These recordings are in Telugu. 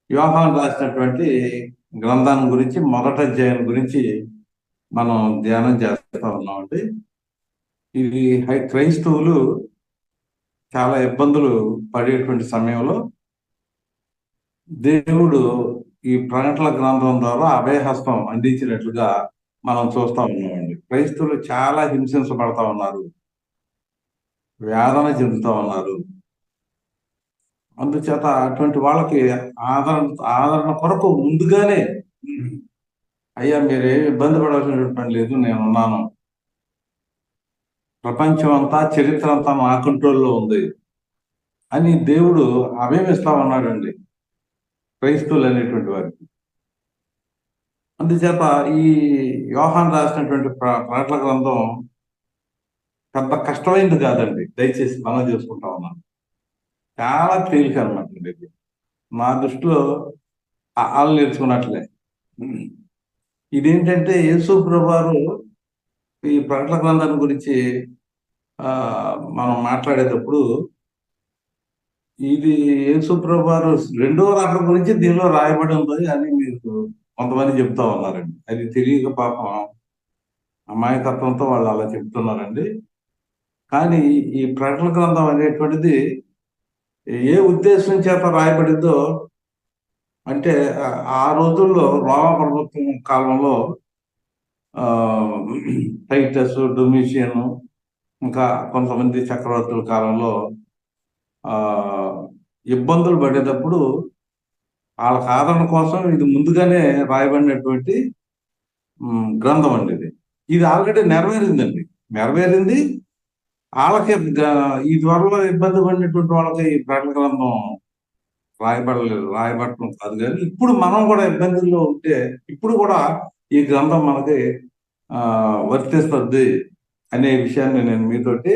యోహాను రాసినటువంటి గ్రంథాన్ని గురించి మొదటి అధ్యాయం గురించి మనం ధ్యానం చేస్తా ఉన్నామండి. ఇది క్రైస్తవులు చాలా ఇబ్బందులు పడేటువంటి సమయంలో దేవుడు ఈ ప్రకటనల గ్రంథం ద్వారా అభయహస్తం అందించినట్లుగా మనం చూస్తా ఉన్నామండి. క్రైస్తవులు చాలా హింసించబడతా ఉన్నారు, వేదన చెందుతా ఉన్నారు. అందుచేత అటువంటి వాళ్ళకి ఆదరణ ఆదరణ కొరకు ముందుగానే, అయ్యా మీరేం ఇబ్బంది పడాల్సినటువంటి పని లేదు, నేనున్నాను, ప్రపంచం అంతా చరిత్ర అంతా నా కంట్రోల్లో ఉంది అని దేవుడు అభయం ఇస్తా ఉన్నాడండి క్రైస్తవులు అనేటువంటి వారికి. అందుచేత ఈ యోహాను రాసినటువంటి ప్రకటన గ్రంథం పెద్ద కష్టమైంది కాదండి, దయచేసి మనం చేసుకుంటా ఉన్నాను. చాలా తేలిక అనమాట ఇది. నా దృష్టిలో వాళ్ళు నేర్చుకున్నట్లే. ఇదేంటంటే యేసు ప్రభువారు ఈ ప్రకటన గ్రంథాన్ని గురించి మనం మాట్లాడేటప్పుడు ఇది యేసు ప్రభువారు రెండవ రాకడ గురించి దీనిలో రాయబడి ఉంది అని మీకు కొంతమంది చెప్తా ఉన్నారండి. అది తెలియక పాపం అమాయకత్వంతో వాళ్ళు అలా చెప్తున్నారండి. కానీ ఈ ప్రకటన గ్రంథం అనేటువంటిది ఏ ఉద్దేశం చేత రాయబడిందో అంటే ఆ రోజుల్లో రోమా ప్రభుత్వం కాలంలో టైటస్, డొమిషియన్, ఇంకా కొంతమంది చక్రవర్తుల కాలంలో ఇబ్బందులు పడేటప్పుడు వాళ్ళకి ఆదరణ కోసం ఇది ముందుగానే రాయబడినటువంటి గ్రంథం అండి. ఇది ఆల్రెడీ నెరవేరింది. వాళ్ళకి ఈ త్వరలో ఇబ్బంది పడినటువంటి వాళ్ళకి ఈ ప్రకటన గ్రంథం రాయబడటం కాదు. కానీ ఇప్పుడు మనం కూడా ఇబ్బందుల్లో ఉంటే ఇప్పుడు కూడా ఈ గ్రంథం మనకి వర్తిస్తుంది అనే విషయాన్ని నేను మీతోటి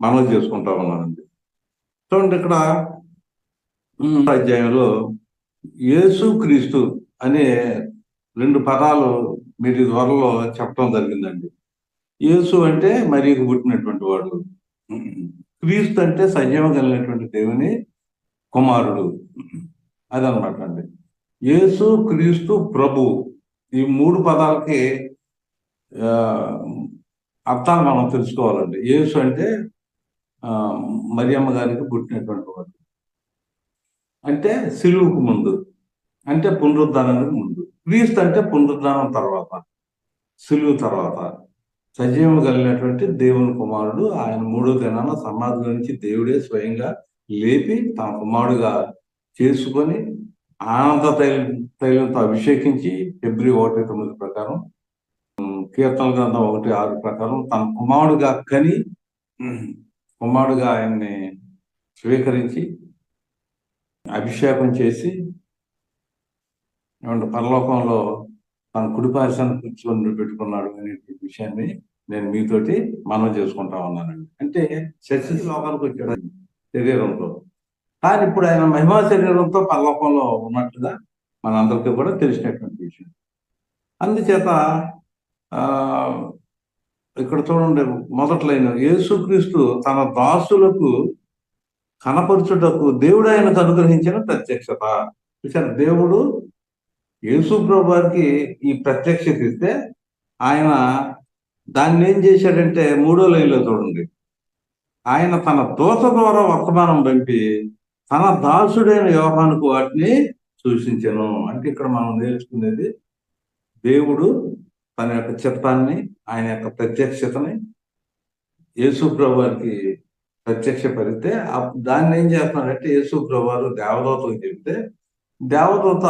మనవి చేసుకుంటా ఉన్నానండి. చూడండి, ఇక్కడ అధ్యాయంలో యేసు క్రీస్తు అనే 2 పదాలు మీరు త్వరలో చెప్పడం జరిగిందండి. యేసు అంటే మరియకు పుట్టినటువంటి వాడు, క్రీస్తు అంటే సజీవం కలిగినటువంటి దేవుని కుమారుడు, అదనమాట అండి. యేసు క్రీస్తు ప్రభు, ఈ 3 పదాలకి అర్థాలు మనం తెలుసుకోవాలండి. యేసు అంటే మరియమ్మ గారికి పుట్టినటువంటి వాడు, అంటే సిలువుకు ముందు, అంటే పునరుద్ధానానికి ముందు. క్రీస్తు అంటే పునరుద్ధానం తర్వాత, సిలువు తర్వాత సజీవం కలిగినటువంటి దేవుని కుమారుడు. ఆయన 3వ దినాన సమాధి నుంచి దేవుడే స్వయంగా లేపి తన కుమారుడుగా చేసుకొని ఆనంద తైలంతో అభిషేకించి ఫిబ్రవరి 1:9 ప్రకారం, కీర్తన గ్రంథం 1:6 ప్రకారం తన కుమారుడుగా ఆయన్ని స్వీకరించి అభిషేకం చేసి పరలోకంలో తన కుడిపార్శ్వాన్ని కూర్చొని పెట్టుకున్నాడు అనే విషయాన్ని నేను మీతోటి మనం చేసుకుంటా ఉన్నానండి. అంటే శరీర లోకానికి వచ్చాడు శరీరంతో, కానీ ఇప్పుడు ఆయన మహిమా శరీరంతో పరలోకంలో ఉన్నట్టుగా మనందరికీ కూడా తెలిసినటువంటి విషయం. అందుచేత ఇక్కడ చూడండి, మొదట్లైన యేసుక్రీస్తు తన దాసులకు కనపరచుటకు దేవుడు ఆయనకు అనుగ్రహించిన ప్రత్యక్షత. చూసారు, దేవుడు యేసు ప్రభువారికి ఈ ప్రత్యక్షత ఇస్తే ఆయన దాన్ని ఏం చేశాడంటే 3వ లైన్లో చూడండి, ఆయన తన దూత ద్వారా వర్తమానం పంపి తన దాసుడైన యోహానుకు వాటిని సూచించెను. అంటే ఇక్కడ మనం నేర్చుకునేది, దేవుడు తన యొక్క చిత్తాన్ని, ఆయన యొక్క ప్రత్యక్షతని యేసు ప్రభువారికి ప్రత్యక్షపరిస్తే దాన్ని ఏం చేస్తున్నాడంటే యేసు ప్రభువారు దేవదూతకు చెప్తే దేవదూత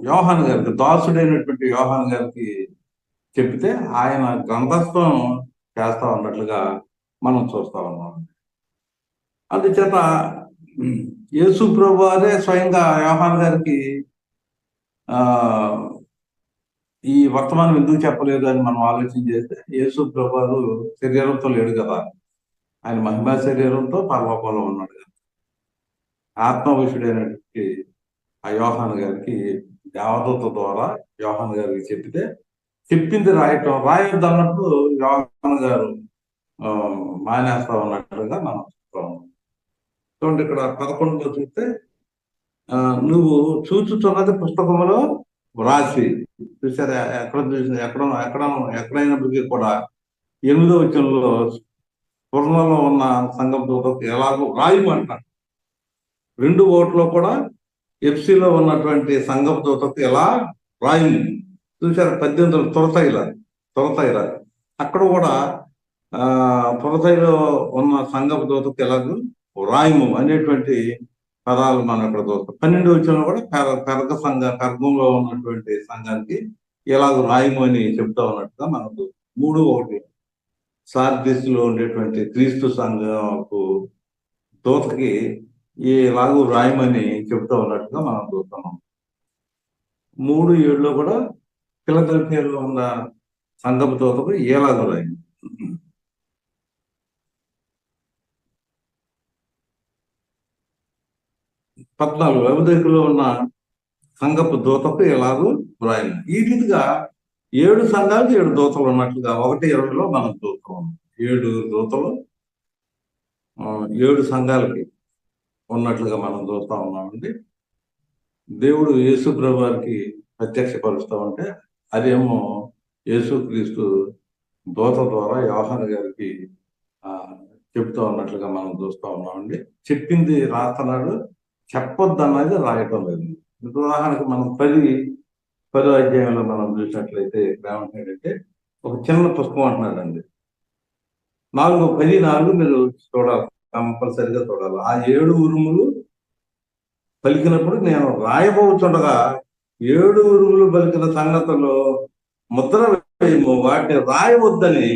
యోహాను గారికి, దాసుడైనటువంటి యోహాను గారికి చెప్తే ఆయన గ్రంథస్థం చేస్తా ఉన్నట్లుగా మనం చూస్తా ఉన్నాం. అందుచేత యేసు ప్రభువారే స్వయంగా యోహాను గారికి ఈ వర్తమానం ఎందుకు చెప్పలేదు అని మనం ఆలోచన చేస్తే, యేసు ప్రభువారు శరీరంతో లేడు కదా, ఆయన మహిమా శరీరంతో పరలోకంలో ఉన్నాడు కదా. ఆత్మవిషుడైనటువంటి ఆ యోహాను గారికి దేవదూత ద్వారా యోహాను గారికి చెప్పింది రాయొద్దు అన్నప్పుడు యోహాను గారు మానేస్తా ఉన్నట్లుగా మనం చూస్తాం. చూడండి, ఇక్కడ 11లో చూస్తే నువ్వు చూచుతున్నది పుస్తకంలో వ్రాసి. చూసారా, ఎక్కడ చూసిన ఎక్కడైనప్పటికీ కూడా 8వ వచనంలో స్వర్ణంలో ఉన్న సంఘం దూతకు ఎలాగో రాయమంటాడు. 2:1 కూడా ఎఫ్సిలో ఉన్నటువంటి సంఘం దూతకు ఎలా రాయము. చూసారు 18 తొరతైల అక్కడ కూడా తొరతైలో ఉన్న సంఘం దూతకు ఎలాగో రాయము అనేటువంటి పదాలు మనం ఇక్కడ చూస్తాం. 12వ వచనంలో కూడా పెర్గంలో ఉన్నటువంటి సంఘానికి ఎలాగో రాయము అని చెప్తా ఉన్నట్టుగా మనకు 3:1 సార్దీస్లో ఉండేటువంటి క్రీస్తు సంఘపు దూతకి ఎలాగూ రాయమని చెప్తా ఉన్నట్టుగా మనం చూస్తున్నాం. 3:7 కూడా ఫిలదెల్ఫియాలో ఉన్న సంఘపు దూతకు ఎలాగూ రాయము. 14 లవొదికయలో ఉన్న సంఘపు దూతకు ఎలాగూ రాయము. ఈ రీతిగా 7 సంఘాలకు 7 దూతలు ఉన్నట్లుగా 1:20లో మనం చూస్తాం. 7 దూతలు 7 సంఘాలకి ఉన్నట్లుగా మనం చూస్తా ఉన్నామండి. దేవుడు యేసు ప్రభు వారికి ప్రత్యక్షపరుస్తూ ఉంటే అదేమో యేసుక్రీస్తు దూత ద్వారా యోహాను గారికి చెప్తా ఉన్నట్లుగా మనం చూస్తా ఉన్నామండి. చెప్పింది రాస్తున్నాడు, చెప్పొద్దు అన్నది రాయటం లేదు. ఉదాహరణకు మనం 10వ అధ్యాయంలో మనం చూసినట్లయితే ఏమంటున్నాడంటే, ఒక చిన్న పుస్తకం అంటున్నాడండి. 4:14 మీరు చూడాలి, కంపల్సరిగా చూడాలి. ఆ 7 ఉరుములు పలికినప్పుడు నేను రాయబోతుండగా 7 ఉరుములు పలికిన సంగతులు ముద్ర వేయము, వాటిని రాయవద్దని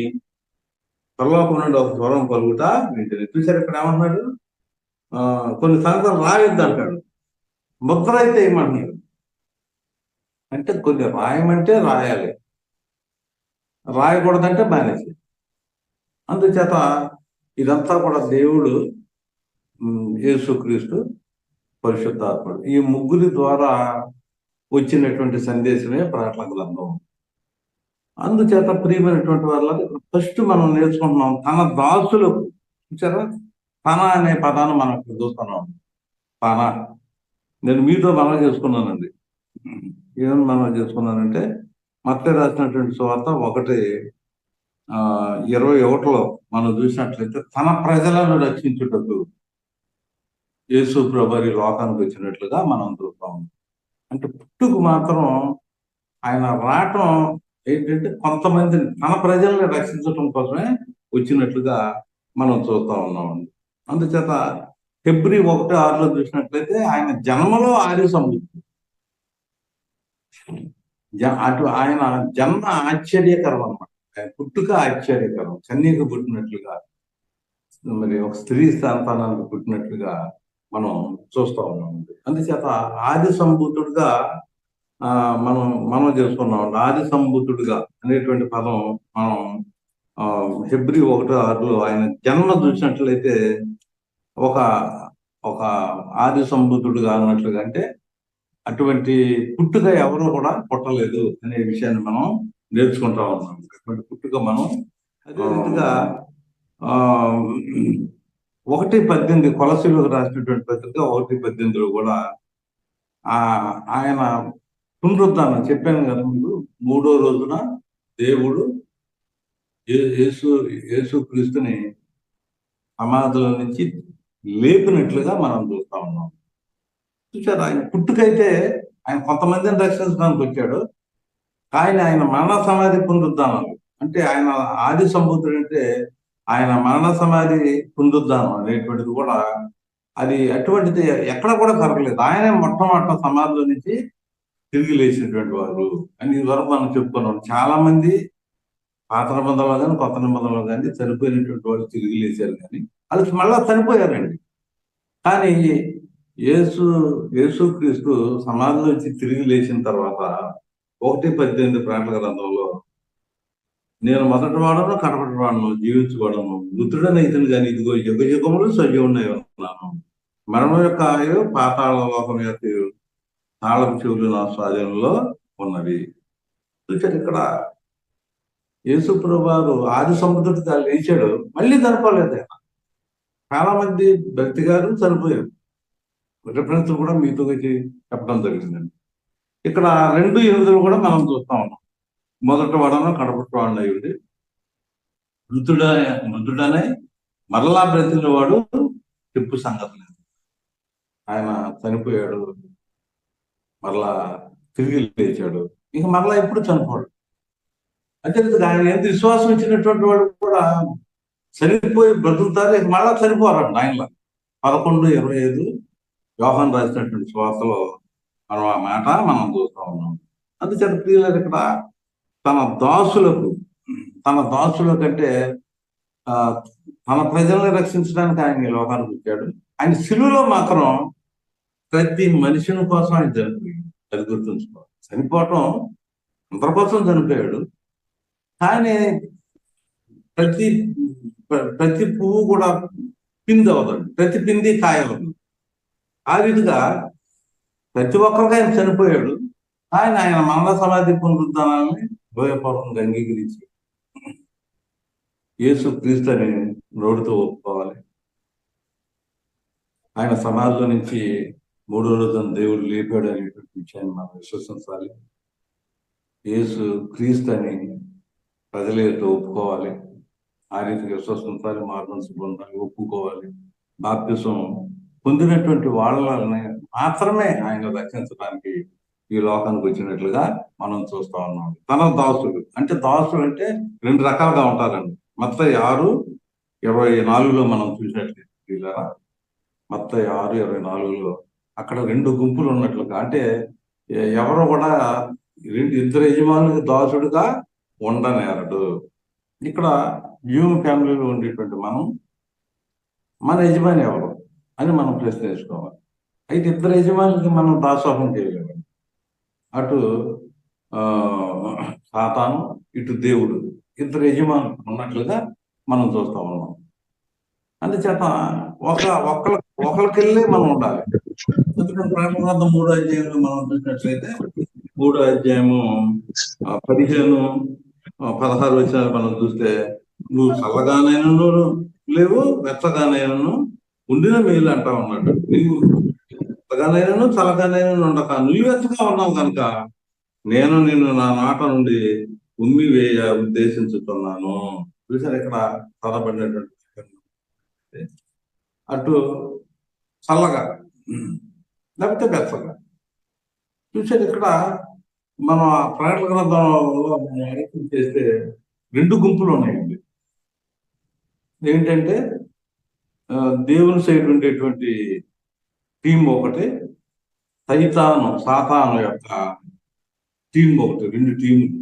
పరలోకం నుండి ఒక స్వరం పలుకుతా వింటిని. చూసారు ఇక్కడ ఏమంటున్నాడు, కొన్ని సంగతులు రాయొద్దు అంటాడు, ముద్ర అయితే ఏమంటున్నాడు అంటే కొన్ని రాయమంటే రాయాలి, రాయకూడదంటే మానేసి. అందుచేత ఇదంతా కూడా దేవుడు, యేసుక్రీస్తు, పరిశుద్ధాత్ముడు, ఈ ముగ్గురి ద్వారా వచ్చినటువంటి సందేశమే ప్రకటన గ్రంథం. అందుచేత ప్రియమైనటువంటి వాళ్ళకి ఫస్ట్ మనం నేర్చుకుంటున్నాం, తన దాసులకు. చూసారా, తన అనే పదాన్ని మనం ఇక్కడ చూస్తున్నాం. తన, నేను మీతో మనం చేసుకున్నానండి. ఏమని మనం చేసుకున్నానంటే, మత్తయి రాసినటువంటి సువార్త 1:21లో మనం చూసినట్లయితే, తన ప్రజలను రక్షించుటకు యేసు ప్రభువు ఈ లోకానికి వచ్చినట్లుగా మనం చూస్తాం. అంటే పుట్టుకు మాత్రం ఆయన రావటం ఏంటంటే కొంతమందిని, తన ప్రజల్ని రక్షించడం కోసమే వచ్చినట్లుగా మనం చూస్తా ఉన్నామండి. అందుచేత ఫిబ్రవరి 1:6లో చూసినట్లయితే ఆయన జన్మలో ఆర్య సంబుద్ధి, అటు ఆయన జన్మ ఆశ్చర్యకరం అన్నమాట. ఆయన పుట్టుక ఆశ్చర్యకరం, కన్యకు పుట్టినట్లుగా, మరి ఒక స్త్రీ సంతానానికి పుట్టినట్లుగా మనం చూస్తా ఉన్నామండి. అందుచేత ఆది సంభూతుడుగా మనం చేసుకున్నాం. ఆది సంభూతుడుగా అనేటువంటి పదం మనం ఫిబ్రవరి 1:6లో ఆయన జన్మ చూసినట్లయితే ఒక ఆది సంభూతుడుగా అన్నట్లుగా, అంటే అటువంటి పుట్టుక ఎవరు కూడా పుట్టలేదు అనే విషయాన్ని మనం నేర్చుకుంటా ఉన్నాం. అటువంటి పుట్టుక మనం అదే రీతిగా 1:18 కొలసీలకు రాసినటువంటి పత్రిక 1:18లో కూడా ఆయన పునరుద్ధానం చెప్పాను కదా మీరు, 3వ రోజున దేవుడు యేసుక్రీస్తుని సమాధుల నుంచి లేపినట్లుగా మనం చూస్తా ఉన్నాం. చూసారు, ఆయన పుట్టుకైతే ఆయన కొంతమందిని రక్షించడానికి వచ్చాడు, కానీ ఆయన మరణ సమాధి పునరుద్ధానం అంటే ఆయన ఆది సంభూతుడు, అంటే ఆయన మరణ సమాధి పునరుద్ధానం అనేటువంటిది కూడా అది అటువంటిది ఎక్కడ కూడా జరగలేదు. ఆయనే మొట్టమొదట సమాధిలో నుంచి తిరిగి లేచినటువంటి వారు అని ఇదివరకు మనం చెప్పుకున్నాం. చాలా మంది పాత నిబంధనలో కానీ కొత్త నిబంధనలో కానీ చనిపోయినటువంటి వాళ్ళు తిరిగి లేచారు, కానీ అది మళ్ళా చనిపోయారండి. కానీ యేసుక్రీస్తు సమాధిలో నుంచి తిరిగి లేచిన తర్వాత 1:18 ప్రకటన గ్రంథంలో, నేను మొదటి వాడను కడపటి వాడను, జీవించబడను, మృతుడని ఇతను కానీ ఇదిగో యుగ యుగములు సజీవున్నాయి ఉన్నాను, మరణం యొక్క ఆయు పాతాళ లోకం యొక్క తాళపు చెవులు నా స్వాధీనంలో ఉన్నవి. చూసారు, ఇక్కడ యేసు ప్రభువారు ఆది సంబుద్ధుడిగా లేచాడు, మళ్ళీ చనిపోలేదు ఆయన. చాలా మంది భక్తి గారు చనిపోయారు, రిఫరెన్స్ కూడా మీతో చెప్పడం జరిగిందండి. ఇక్కడ 2:8 కూడా మనం చూస్తా ఉన్నాం. మొదట వాడను కడపటి వాడిని అయ్యుండి మృతుడనే మరలా బ్రతికిన వాడు చెప్పు సంగతి లేదు. ఆయన చనిపోయాడు, మరలా తిరిగి లేచాడు, ఇంక మరలా ఎప్పుడు చనిపోడు. అంటే ఆయన ఎంత విశ్వాసం ఇచ్చినటువంటి వాడు కూడా చనిపోయి బ్రతుకుతారు, ఇక మళ్ళా చనిపోరండి ఆయనలో. 11:25 యోహాను రాసినటువంటి సువార్తలో మనం ఆ మాట మనం చూస్తా ఉన్నాం. అందుచేత ప్రియులారు, ఇక్కడ తన దాసులకు అంటే తన ప్రజల్ని రక్షించడానికి ఆయన ఈ లోకానికి వచ్చాడు. ఆయన శిలువలో మాత్రం ప్రతి మనిషిని కోసం ఆయన చనిపోయాడు. అది గుర్తుంచుకోవాలి. చనిపోవటం అందరి కోసం చనిపోయాడు, కానీ ప్రతి పువ్వు కూడా పిండి అవుతుంది, ప్రతి పిండి కాయలు. ఆ విధంగా ప్రతి ఒక్కరికి ఆయన చనిపోయాడు, ఆయన మరణ సమాధి పునరుద్ధానాన్ని హృదయపూర్వకంగా అంగీకరించి యేసు క్రీస్తు అని నోటితో ఒప్పుకోవాలి. ఆయన సమాధిలో నుంచి 3వ రోజున దేవుడు లేపాడు అనేటువంటి విషయాన్ని మనం విశ్వసించాలి. యేసు క్రీస్తు అని ప్రజలతో ఒప్పుకోవాలి. ఆ రీతిగా విశ్వసించాలి, మార్గం పొందాలి, ఒప్పుకోవాలి. బాప్తిసం పొందినటువంటి వాళ్ళని మాత్రమే ఆయన రక్షించడానికి ఈ లోకానికి వచ్చినట్లుగా మనం చూస్తా ఉన్నాం. తన దాసుడు అంటే 2 రకాలుగా ఉంటారండి. మత్తయి 6:24 మనం చూసినట్లయితే, మత్తయి 6:24 అక్కడ 2 గుంపులు ఉన్నట్లుగా, అంటే ఎవరు కూడా ఇద్దరు యజమానులకు దాసుడుగా ఉండనేరడు. ఇక్కడ హ్యూమన్ ఫ్యామిలీలో ఉండేటువంటి మన యజమాని ఎవరు అని మనం ప్రశ్న వేసుకోవాలి. అయితే ఇద్దరు యజమానులకి మనం దాసోహం చేయలేము. అటు సాతాను, ఇటు దేవుడు, ఇద్దరు యజమానులు ఉన్నట్లుగా మనం చూస్తా ఉన్నాం. అందుచేత ఒకరికెళ్ళి మనం ఉండాలి. ఎందుకంటే ప్రకటన గ్రంథం 3వ అధ్యాయంలో మనం చూసినట్లయితే 3వ అధ్యాయము 15-16 వచనాలు మనం చూస్తే, నువ్వు చల్లగానైనా లేవు, వెచ్చగానైనా ఉండిన మేలు అంటా ఉన్నాడు. నీవు చల్లగానైనా చల్లగానైనా ఉండక నిలువెచ్చగా ఉన్నావు కనుక నేను నిన్ను నా నాట నుండి ఉమ్మి వేయ ఉద్దేశించుతున్నాను. చూసారు ఇక్కడ చదవబడినటువంటి అటు చల్లగా లేకపోతే వెచ్చగా. చూసారు ఇక్కడ మనం ప్రకటన గ్రంథంలో ఆలోచన చేస్తే 2 గుంపులు ఉన్నాయండి. ఏంటంటే దేవుని సైడ్ ఉండేటువంటి టీం ఒకటి, సాతాను యొక్క టీం ఒకటి. 2 టీములు,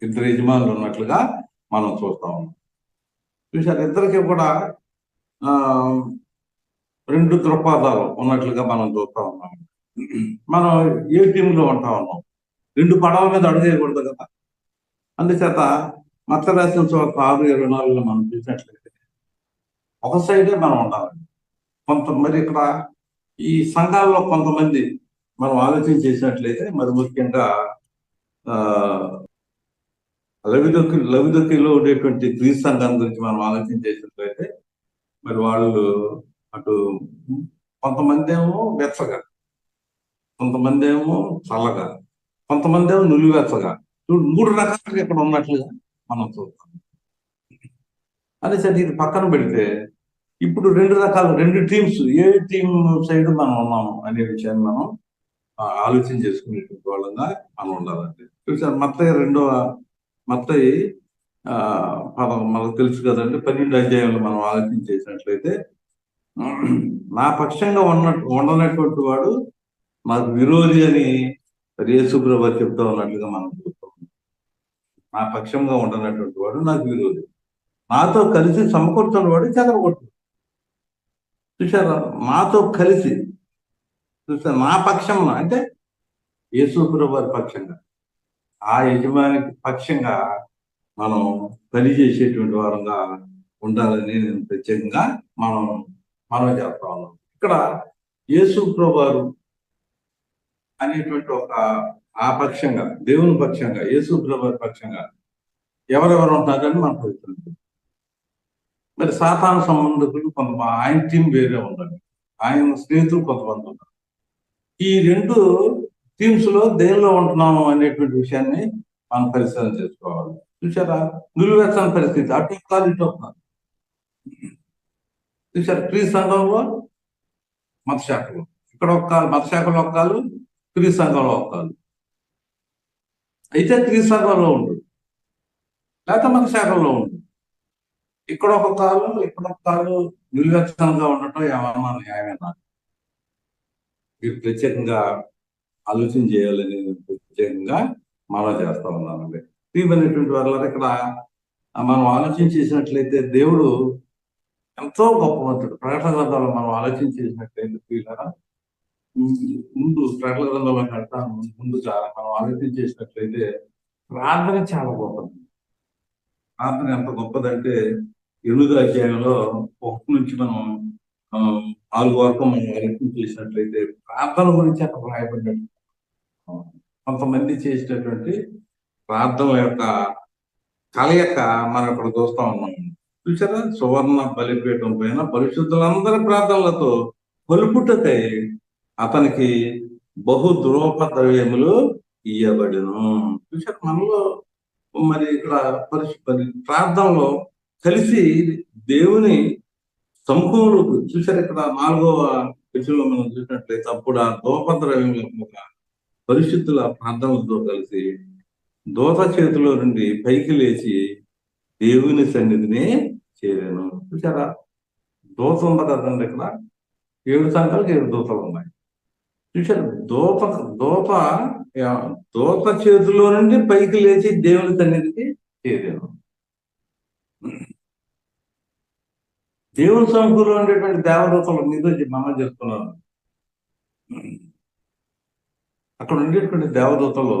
ఇద్దరు యజమానులు ఉన్నట్లుగా మనం చూస్తా ఉన్నాం. చూసారు, ఇద్దరికి కూడా 2 దృక్పథాలు ఉన్నట్లుగా మనం చూస్తా ఉన్నాం. మనం ఏ టీంలో ఉంటా ఉన్నాం? 2 పడవల మీద అడుగేయకూడదు కదా. అందుచేత మత్తయి రాసిన సువార్త 6:24 మనం చూసినట్లయితే ఒక సైడే మనం ఉండాలి. మరి ఇక్కడ ఈ సంఘాల్లో కొంతమంది మనం ఆలోచన చేసినట్లయితే, మరి ముఖ్యంగా లవిదొక్కిలో ఉండేటువంటి క్రీస్తు సంఘం గురించి మనం ఆలోచన చేసినట్లయితే, మరి వాళ్ళు అటు కొంతమంది ఏమో వెచ్చగా, కొంతమంది ఏమో చల్లగా, కొంతమంది ఏమో నులివెచ్చగా. 3 రకాలుగా ఇక్కడ ఉన్నట్లుగా మనం చూస్తాం. అదే సరే, ఇది పక్కన పెడితే ఇప్పుడు 2 టీమ్స్, ఏ టీం సైడ్ మనం ఉన్నాము అనే విషయాన్ని మనం ఆలోచన చేసుకునేటువంటి వాళ్ళంగా మనం ఉండాలండి. చూసారు, మత్తయి మనకు తెలుసు కదండి, 12వ అధ్యాయంలో మనం ఆలోచన చేసినట్లయితే, నా పక్షంగా ఉండనటువంటి వాడు నాకు విరోధి అని యేసు ప్రభువు చెప్తా ఉన్నట్లుగా మనం చూస్తాం. నా పక్షంగా ఉండనటువంటి వాడు నాకు విరోధి, నాతో కలిసి సమకూర్చున్న వాడు చెదరగొట్టు. చూసారా, నాతో కలిసి, చూసారు, నా పక్షం అంటే యేసు ప్రభువు పక్షంగా, ఆ యజమాని పక్షంగా మనం పనిచేసేటువంటి వారంగా ఉండాలని నేను ప్రత్యేకంగా మనం చేస్తా ఉన్నాం. ఇక్కడ యేసు ప్రభువు అనేటువంటి ఆ పక్షంగా, దేవుని పక్షంగా, యేసు ప్రభువు పక్షంగా ఎవరెవరు ఉంటారని మనకు తెలుస్తుంది. మరి సాతాను సంబంధికులు ఆయన టీం వేరే ఉండాలి, ఆయన స్నేహితులు కొంతమంది ఉన్నారు. ఈ రెండు థీమ్స్ లో దేనిలో ఉంటున్నాము అనేటువంటి విషయాన్ని మనం పరిశీలన చేసుకోవాలి. చూసారా, నిలువెచ్చని పరిస్థితి, అటు కాదు ఇటు కాదు. చూసారు, క్రీ సంఘంలో మత శాఖలు, ఇక్కడ ఒక కాలు మత శాఖలో ఒక కాలు, క్రీ సంఘంలో ఒక కాలు. అయితే క్రీ సంఘంలో ఉంటుంది, లేకపోతే మత శాఖల్లో ఉంటుంది. ఇక్కడ ఒక కాలు, ఇక్కడ ఒక కాలు నిలువెచ్చనంగా ఉండటం ఏమన్నా న్యాయమేనా? మీరు ప్రత్యేకంగా ఆలోచన చేయాలని ప్రత్యేకంగా మనం చేస్తా ఉన్నానండి. అనేటువంటి వాళ్ళ ఇక్కడ మనం ఆలోచన చేసినట్లయితే దేవుడు ఎంతో గొప్పవంతుడు. ప్రకటన గ్రంథంలో మనం ఆలోచన చేసినట్లయితే ప్రియులారా, ముందు ప్రకటన గ్రంథంలో కడతాను ముందుగా మనం ఆలోచన చేసినట్లయితే ప్రార్థన చాలా గొప్పది. ప్రార్థన ఎంత గొప్పదంటే 8వ అధ్యాయంలో 1 నుంచి మనం 4 వరకు మనం ఆలోచన చేసినట్లయితే ప్రార్థన గురించి అక్కడ రాయబడ్డాడు. కొంతమంది చేసినటువంటి ప్రార్థన యొక్క కలయిక మనం ఇక్కడ చూస్తా ఉన్నాం. చూసారా, సువర్ణ బలిపీఠం పైన పరిశుద్ధులందరి ప్రార్థనలతో కొలుపుటకై అతనికి బహు ద్రోపద్రవ్యములు ఇయ్యబడిను. చూసారా, మనలో మరి ఇక్కడ ప్రార్థనలో కలిసి దేవుని సముఖంలో చూసారు. ఇక్కడ 4వ విషయంలో మనం చూసినట్లయితే అప్పుడు ఆ ద్రోపద్రవ్యముల పరిశుద్ధుల ప్రార్థనలతో కలిసి దూత చేతిలో నుండి పైకి లేచి దేవుని సన్నిధిని చేరాను. చూసారా, దూత ఉంది కదండి, ఇక్కడ 7 సంఖ్యలకు 7 దూతలు ఉన్నాయి. చూసారు, దూత చేతిలో నుండి పైకి లేచి దేవుని సన్నిధికి చేరాను. దేవుని సముఖంలో ఉండేటువంటి దేవదూతలు మీతో మనం చేస్తున్నాను. అక్కడ ఉండేటువంటి దేవదూతలు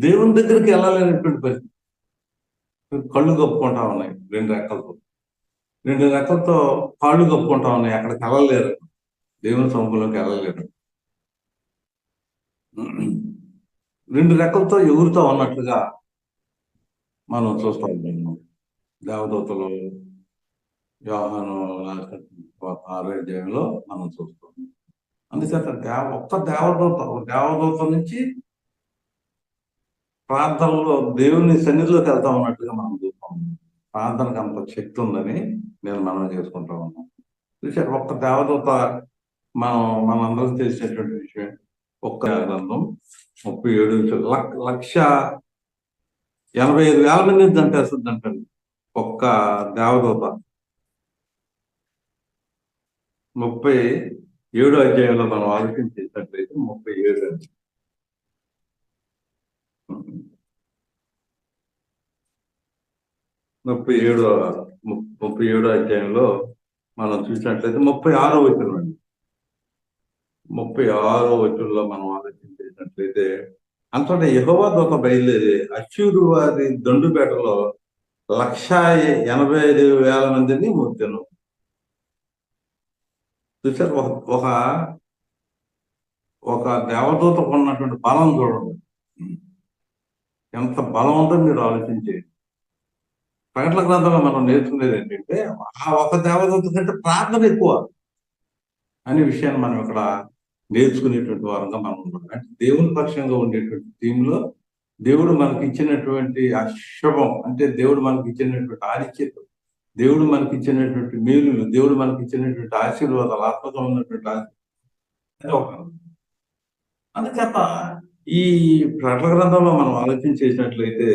దేవుని దగ్గరికి వెళ్ళలేనటువంటి పరిస్థితి. కళ్ళు కప్పుకుంటా ఉన్నాయి 2 రెక్కలతో, 2 రెక్కలతో కాళ్ళు కప్పుకుంటా ఉన్నాయి. అక్కడికి వెళ్ళలేరు, దేవుని సముఖంలోకి వెళ్ళలేరు. 2 రెక్కలతో ఎగురుతూ ఉన్నట్లుగా మనం చూస్తూ ఉంటాము. దేవదూతలు యోహాను 6వ అధ్యాయంలో మనం చూస్తాం. అందుచేత ఒక్క దేవదూత నుంచి ప్రార్థనలో దేవుని సన్నిధిలోకి వెళ్తా ఉన్నట్టుగా మనం చూస్తాం. ప్రార్థనకు అంత శక్తి ఉందని మనం చేసుకుంటా ఉన్నాం. చూసారు, ఒక్క దేవదూత మనందరం తెలిసినటువంటి విషయం. ఒక్క గ్రంథం 37 1,85,000 మందిని చంపేస్తుంది అంటండి ఒక్క దేవదూత. 37వ అధ్యాయంలో మనం ఆలోచన చేసినట్లయితే 37వ అధ్యాయంలో మనం చూసినట్లయితే 36వ వచనం అండి. 36వ వచనంలో మనం ఆలోచన చేసినట్లయితే అంతటా యెహోవా దూత బయలుదేరి అష్షూరు వారి దండుపేటలో 1,85,000 మందిని మోసెను. చూసారు, ఒక దేవదూతకు ఉన్నటువంటి బలం చూడండి, ఎంత బలం ఉందో మీరు ఆలోచించేది. ప్రకటన గ్రంథంలో మనం నేర్చుకునేది ఏంటంటే ఆ ఒక దేవదూత కంటే ప్రార్థన ఎక్కువ అనే విషయాన్ని మనం ఇక్కడ నేర్చుకునేటువంటి వారంగా మనం ఉండాలి. అంటే దేవుని పక్షంగా ఉండేటువంటి టీంలో దేవుడు మనకి ఇచ్చినటువంటి అశుభం, అంటే దేవుడు మనకి ఇచ్చినటువంటి ఆధిక్యత, దేవుడు మనకి ఇచ్చినటువంటి మేలులు, దేవుడు మనకి ఇచ్చినటువంటి ఆశీర్వాదాలు, ఆత్మగా ఉన్నటువంటి అందుచేత ఈ ప్రకటన గ్రంథంలో మనం ఆలోచన చేసినట్లయితే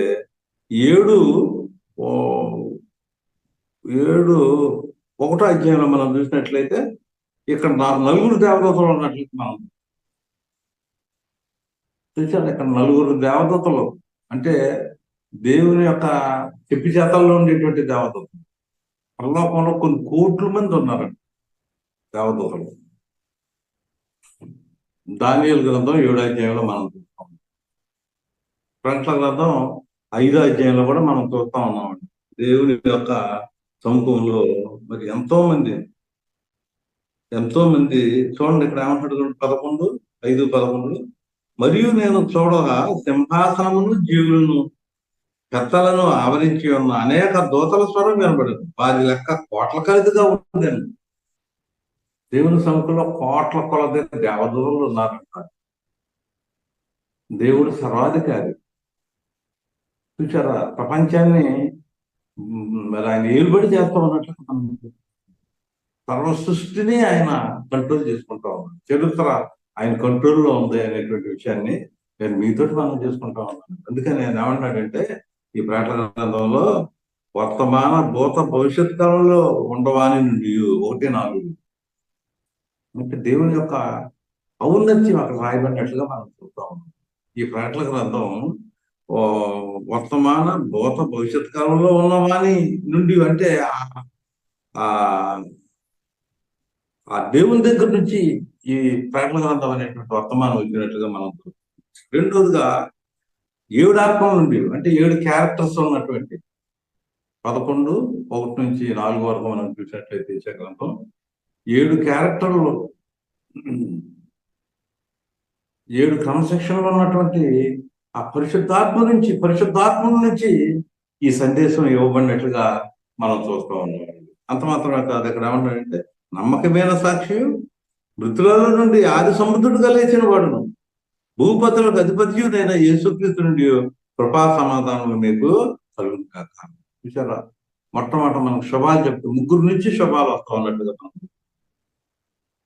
1వ అధ్యాయంలో మనం చూసినట్లయితే ఇక్కడ 4 దేవదూతలు ఉన్నట్లు మనం చూసారు. ఇక్కడ 4 దేవదూతలు అంటే దేవుని యొక్క చెప్పి చేతల్లో ఉండేటువంటి దేవదూతలు. పరలోకంలో కొన్ని కోట్ల మంది ఉన్నారండి దేవదూతలు. దానియేలు గ్రంథం 7వ అధ్యాయంలో మనం చూస్తాం. ప్రకటన గ్రంథం 5వ అధ్యాయంలో కూడా మనం చూస్తా ఉన్నామండి. దేవుని యొక్క సముఖంలో మరి ఎంతో మంది చూడండి, ఇక్కడ ఏమంటాడు 5:11 మరియు నేను చూడగా సింహాసనమును జీవులను పెద్దలను ఆవరించి ఉన్న అనేక దూతల స్వరం వినబడింది. వారి లెక్క కోట్ల ఖరీదుగా ఉందండి. దేవుని సముఖంలో కోట్ల కొలది దేవదూతలు ఉన్నారంట. దేవుడు సర్వాధికారి. చూసారా, ప్రపంచాన్ని మరి ఆయన ఏలుబడి చేస్తా ఉన్నట్లు మనం సర్వ సృష్టిని ఆయన కంట్రోల్ చేసుకుంటా ఉన్నాడు. చరిత్ర ఆయన కంట్రోల్లో ఉంది అనేటువంటి విషయాన్ని నేను మీతోటి మనం చేసుకుంటా ఉన్నాను. అందుకని నేను ఏమన్నాడంటే, ఈ ప్రకటన గ్రంథంలో వర్తమాన భూత భవిష్యత్ కాలంలో ఉండవాని నుండి 1:4 అంటే దేవుని యొక్క ఔన్నత్యం అక్కడ రాయబడినట్లుగా మనం చూస్తా ఉన్నాం. ఈ ప్రకటన గ్రంథం వర్తమాన భూత భవిష్యత్ కాలంలో ఉన్నవాని నుండి అంటే ఆ ఆ దేవుని దగ్గర నుంచి ఈ ప్రకటన గ్రంథం అనేటువంటి వర్తమానం వచ్చినట్లుగా మనం చూస్తాం. రెండోదిగా 7 ఆత్మల నుండి అంటే 7 క్యారెక్టర్స్ ఉన్నటువంటి 11:1-4 వరకు మనం చూసినట్లయితే ఈ గ్రంథం 7 క్యారెక్టర్లు, 7 క్రమశిక్షణలో ఉన్నటువంటి ఆ పరిశుద్ధాత్మ నుంచి ఈ సందేశం ఇవ్వబడినట్లుగా మనం చూస్తూ ఉన్నాం. అంత మాత్రమే కాదు, ఇక్కడ ఏమంటాడంటే, నమ్మకమైన సాక్షి, మృతులలో నుండి ఆది సముద్రుడుగా లేచిన వాడును, భూపతులకు అధిపతియుడైన యేసుక్రీస్తు నుండి కృపా సమాధానం మీకు కలుగును కాక. చూసారా, మొట్టమొదట మనకు శుభాలు చెప్తూ 3 నుంచి శుభాలు వస్తా ఉన్నట్టుగా మనం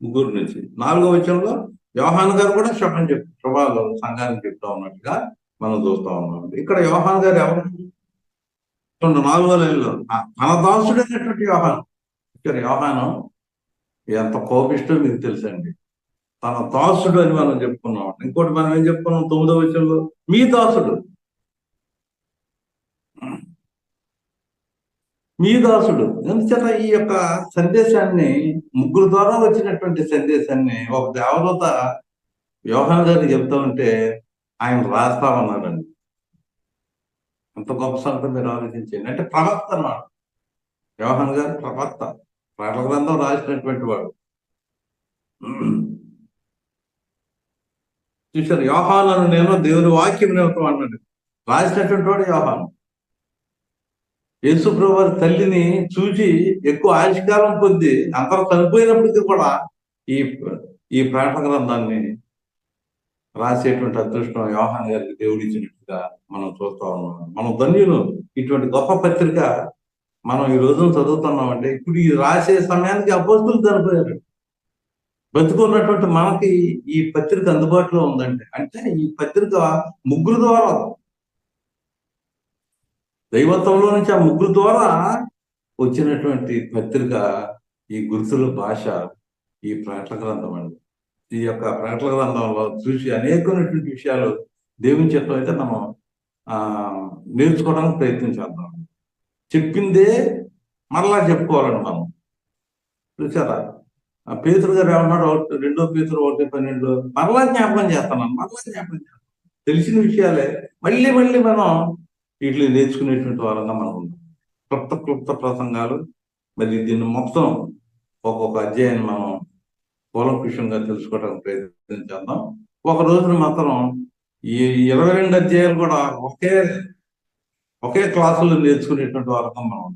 3 నుంచి 4వ వచనంలో యోహాను గారు కూడా శుభాలు సంఘానికి చెప్తా ఉన్నట్టుగా మనం చూస్తా ఉన్నాం. ఇక్కడ యోహాను గారు ఎవరు? 4వ లైన్లో తన దాసుడైనటువంటి యోహాను. ఇక్కడ యోహాను ఎంత కోపిష్టో మీకు తెలుసండి. తన దాసుడు అని మనం చెప్పుకున్నాం. ఇంకోటి మనం ఏం చెప్పుకున్నాం 9వ వచనంలో, మీ దాసుడు, మీ దాసుడు. ఎందుచేత ఈ యొక్క సందేశాన్ని 3 ద్వారా వచ్చినటువంటి సందేశాన్ని ఒక దేవదూత యోహాను గారికి చెప్తా ఉంటే ఆయన రాస్తా ఉన్నాడండి. ఎంత గొప్ప సంగతి మీరు ఆలోచించండి. అంటే ప్రవక్త అన్నమాట. యోహాను గారు ప్రవక్త, ప్రకటన గ్రంథం రాసినటువంటి వాడు. చూసారు, యోహాను నేను దేవుని వాక్యం నిమిత్తం అన్నాడు. రాసినటువంటి వాడు యోహాను. యేసుప్రభు వారి తల్లిని చూసి ఎక్కువ ఆయుష్కాలం పొంది అందరూ చనిపోయినప్పటికీ కూడా ఈ ప్రకటన గ్రంథాన్ని రాసేటువంటి అదృష్టం యోహాను గారికి దేవుడు ఇచ్చినట్టుగా మనం చూస్తా ఉన్నాం. మనం ధన్యులు. ఇటువంటి గొప్ప పత్రిక మనం ఈ రోజున చదువుతున్నామంటే, ఇప్పుడు ఈ రాసే సమయానికి అపోస్తులు చనిపోయారు. బతుకున్నటువంటి మనకి ఈ పత్రిక అందుబాటులో ఉందంటే, అంటే ఈ పత్రిక 3 ద్వారా, దైవత్వంలో నుంచి ఆ 3 ద్వారా వచ్చినటువంటి పత్రిక ఈ గుర్తుల భాష ఈ ప్రకటన గ్రంథం అండి. ఈ యొక్క ప్రకటన గ్రంథంలో చూసి అనేకమైనటువంటి విషయాలు దేవుని చిత్తం అయితే మనం నేర్చుకోవడానికి ప్రయత్నం చేద్దాం. చెప్పిందే మరలా చెప్పుకోవాలండి మనం. చూసారా, పేతురు గారు ఏమన్నాడు 2 పేతురు 1:12, మరలా జ్ఞాపకం చేస్తున్నాను. తెలిసిన విషయాలే మళ్ళీ మనం వీటిని నేర్చుకునేటువంటి వారంగా మనం ఉన్నాం. క్లుప్త ప్రసంగాలు, మరి దీన్ని మొత్తం ఒక్కొక్క అధ్యాయాన్ని మనం కూలంకుషంగా తెలుసుకోవడానికి ప్రయత్నం చేద్దాం. ఒక రోజున మాత్రం ఈ 22 అధ్యాయాలు కూడా ఒకే క్లాసులో నేర్చుకునేటువంటి వారంగా మనం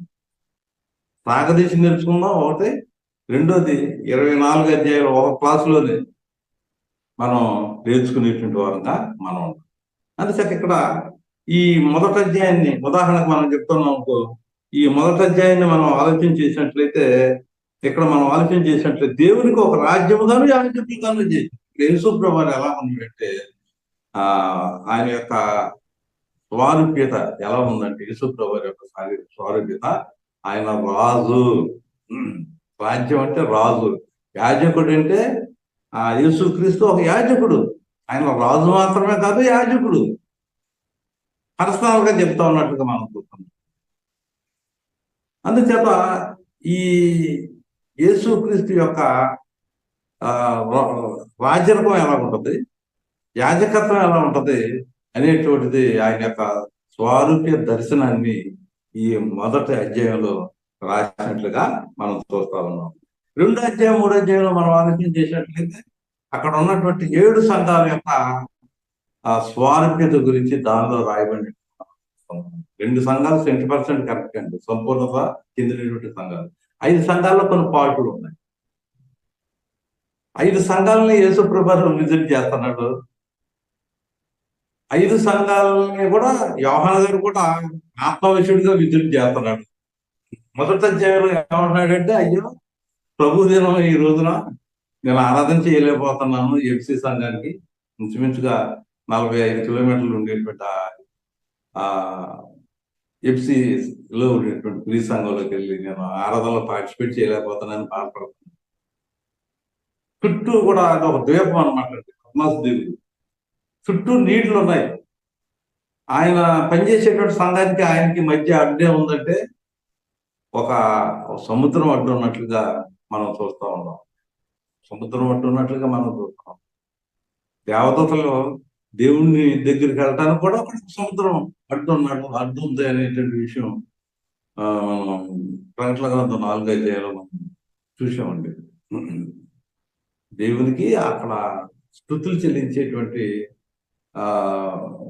సాగదీసి నేర్చుకుందాం ఒకటి. రెండోది 24 అధ్యాయాలు ఒక క్లాసులోనే మనం నేర్చుకునేటువంటి వారంగా మనం ఉంటాం. అందుచేత ఇక్కడ ఈ మొదటి అధ్యాయాన్ని ఉదాహరణకు మనం చెప్తున్నాం అనుకో, ఈ మొదటి అధ్యాయాన్ని మనం ఆలోచన చేసినట్లయితే, ఇక్కడ మనం ఆలోచన చేసినట్లయితే దేవునికి ఒక రాజ్యముగాను యాజకులుగాను చేసి యేసుప్రభు వారు ఎలా ఉన్నాడంటే, ఆయన యొక్క స్వారూప్యత ఎలా ఉందంటే, యేసుప్రభు వారి యొక్క స్వారూప్యత, ఆయన రాజు. రాజ్యం అంటే రాజు, యాజకుడు అంటే యేసుక్రీస్తు ఒక యాజకుడు. ఆయన రాజు మాత్రమే కాదు, యాజకుడు. పర్సనల్ గా చెప్తా ఉన్నట్టుగా మనం చూస్తున్నాం. అందుచేత ఈ యేసుక్రీస్తు యొక్క రాజ్యత్వం ఎలా ఉంటుంది, యాజకత్వం ఎలా ఉంటుంది అనేటువంటిది ఆయన యొక్క స్వారూప్య దర్శనాన్ని ఈ మొదటి అధ్యాయంలో రాసినట్లుగా మనం చూస్తా ఉన్నాం. 2వ అధ్యాయం 3వ అధ్యాయంలో మనం ఆలోచన చేసినట్లయితే అక్కడ ఉన్నటువంటి 7 సంఘాల యొక్క స్వారూప్యత గురించి దానిలో రాయబడి 2 సంఘాలు 20% కరెక్ట్ అండి, సంపూర్ణత చెందినటువంటి సంఘాలు. 5 సంఘాల్లో కొన్ని పార్టులు ఉన్నాయి. 5 సంఘాలని యేసుప్రభు విజిట్ చేస్తున్నాడు. 5 సంఘాలని కూడా యోహాను గారు కూడా ఆత్మవిషయుడిగా విజిట్ చేస్తున్నాడు. మొదటి అధ్యాయంలో ఏమంటున్నాడంటే, అయ్యో ప్రభు దినం ఈ రోజున నేను ఆరాధన చేయలేకపోతున్నాను. ఎఫ్సి సంఘానికి ఇంచుమించుగా 45 కిలోమీటర్లు ఉండేటువంటి ఆ ఎఫ్సిలో ఉండేటువంటి ప్రీ సంఘంలోకి వెళ్ళి నేను ఆరాధనలో పార్టిసిపేట్ చేయలేకపోతున్నాను, బాధపడుతున్నాను. చుట్టూ కూడా అది ఒక ద్వీపం అనమాట అండి, పద్మాస దీవులు. చుట్టూ నీళ్లు ఉన్నాయి. ఆయన పనిచేసేటువంటి సంఘానికి ఆయనకి మధ్య అడ్డే ఉందంటే ఒక సముద్రం అడ్డు ఉన్నట్లుగా మనం చూస్తూ ఉన్నాం. సముద్రం అడ్డు ఉన్నట్లుగా మనం చూస్తాం. దేవదూతలు దేవుణ్ణి దగ్గరికి వెళ్ళడానికి కూడా ఒక సముద్రం అడ్డు ఉంది అనేటువంటి విషయం మనం ప్రకటన గ్రంథం 4 అధ్యాయంలో మనం చూసామండి. దేవునికి అక్కడ స్తుతులు చెల్లించేటువంటి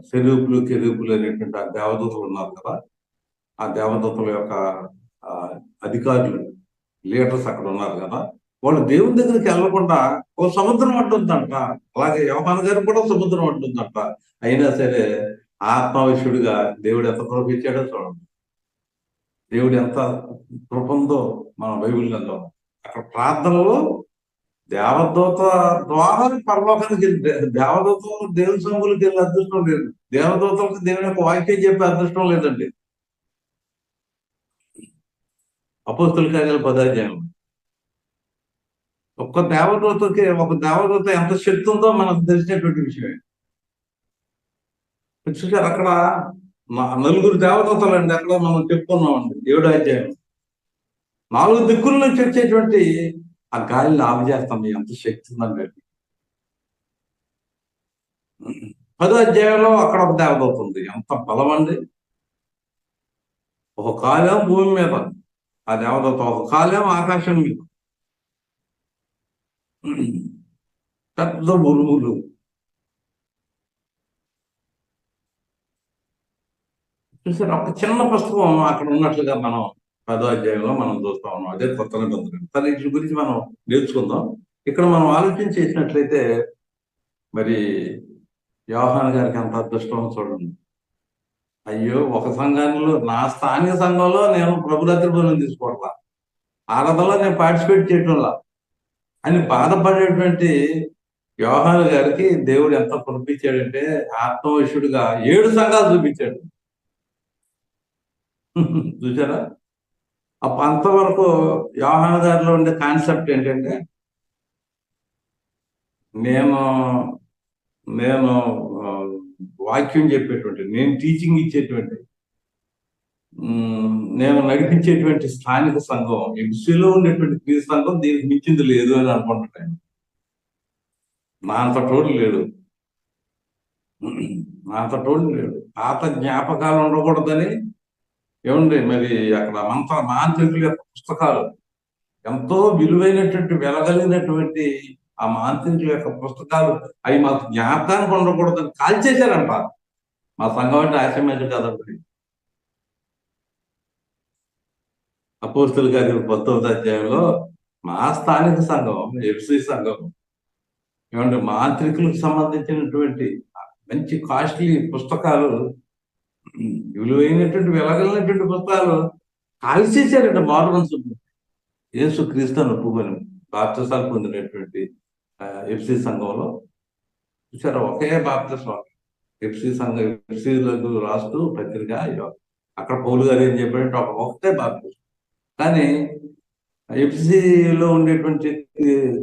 సెరూపులు కెరూపులు అనేటువంటి ఆ దేవదూతలు ఉన్నారు కదా, ఆ దేవదూతల యొక్క అధికారులు, లీడర్స్ అక్కడ ఉన్నారు కదా, వాళ్ళు దేవుని దగ్గరికి వెళ్ళకుండా ఒక సముద్రం అంటుందంట. అలాగే యోహాను గారు కూడా సముద్రం అంటుందంట. అయినా సరే ఆత్మవిషుడిగా దేవుడు ఎంత కృపించాడో చూడండి. దేవుడు ఎంత కృపందో మన బైబిల్లో. అక్కడ ప్రార్థనలో దేవదూత ద్వారా పరలోకానికి దేవదూతలు దేవుని సములకు వెళ్ళే అదృష్టం లేదు. దేవదూతలకు దేవుని యొక్క వాక్యం చెప్పే అదృష్టం లేదండి. అపోస్తుల కార్యాలు 10వ అధ్యాయం ఒక దేవదూత ఎంత శక్తి ఉందో మనకు తెలిసినటువంటి విషయమే. చూసారు అక్కడ 4 దేవదూతలు అండి, అక్కడ మనం చెప్పుకున్నామండి 7వ అధ్యాయం. 4 దిక్కుల నుంచి వచ్చేటువంటి ఆ గాలిని ఆపు చేస్తాం, ఎంత శక్తి ఉందండి. 10వ అధ్యాయంలో అక్కడ ఒక దేవదూత ఉంది, ఎంత బలం అండి. ఒక కాలం భూమి మీద ఆ దేవదూత, ఒక కాలం ఆకాశం మీద. పెద్ద ఉరుములు. చూసారు ఒక చిన్న పుస్తకం అక్కడ ఉన్నట్లుగా మనం 10వ అధ్యాయంలో మనం చూస్తా ఉన్నాం. అదే కొత్త నిబంధన. సరే, వీటి గురించి మనం నేర్చుకుందాం. ఇక్కడ మనం ఆలోచన చేసినట్లయితే మరి యోహాను గారికి ఎంత అదృష్టం చూడండి. అయ్యో, ఒక సంఘంలో నా స్థానిక సంఘంలో నేను ప్రభురాత్రి భోజనం తీసుకోవట్లా, ఆరాధనలో నేను పార్టిసిపేట్ చేయటంలా అని బాధపడేటువంటి యోహాను గారికి దేవుడు ఎంత పంపించాడంటే ఆత్మవిషుడిగా 7 సంఘాలు చూపించాడు. చూసారా? అంతవరకు యోహాను గారిలో ఉండే కాన్సెప్ట్ ఏంటంటే నేను నేను వాక్యం చెప్పేటువంటి, నేను టీచింగ్ ఇచ్చేటువంటి, నేను నడిపించేటువంటి స్థానిక సంఘం, ఎఫ్సిలో ఉండేటువంటి క్రీస్తు సంఘం దీనికి మించింది లేదు అని అనుకుంటున్నాను. నా అంత టోడు లేడు. పాత జ్ఞాపకాలు ఉండకూడదని ఏమండి మరి అక్కడ మాంత్రికుల యొక్క పుస్తకాలు, ఎంతో విలువైనటువంటి వెలగలిగినటువంటి ఆ మాంత్రికుల యొక్క పుస్తకాలు, అవి మాకు జ్ఞాపకానికి ఉండకూడదని కాల్చేశారంట. మా సంఘం అంటే ఆశమేది కదండి. అపోస్తుల కార్యాలు 10వ అధ్యాయంలో మా స్థానిక సంఘం, ఎఫ్సి సంఘం ఏమంటే మాంత్రికులకు సంబంధించినటువంటి మంచి కాస్ట్లీ పుస్తకాలు, విలువైనటువంటి వెలగలిగినటువంటి పుస్తకాలు కాల్చేశారంట. మారుమనసు యేసు క్రీస్తును ఒప్పుకొని బాప్తిసాలు పొందినటువంటి ఎఫ్సి సంఘంలో చూసారా, ఒకే బాప్తిసం. ఎఫ్సిలకు రాస్తూ పత్రిక, అక్కడ పౌలు గారు ఏం చెప్పారంటే ఒకటే బాప్తిసం. కానీ ఎఫ్సిలో ఉండేటువంటి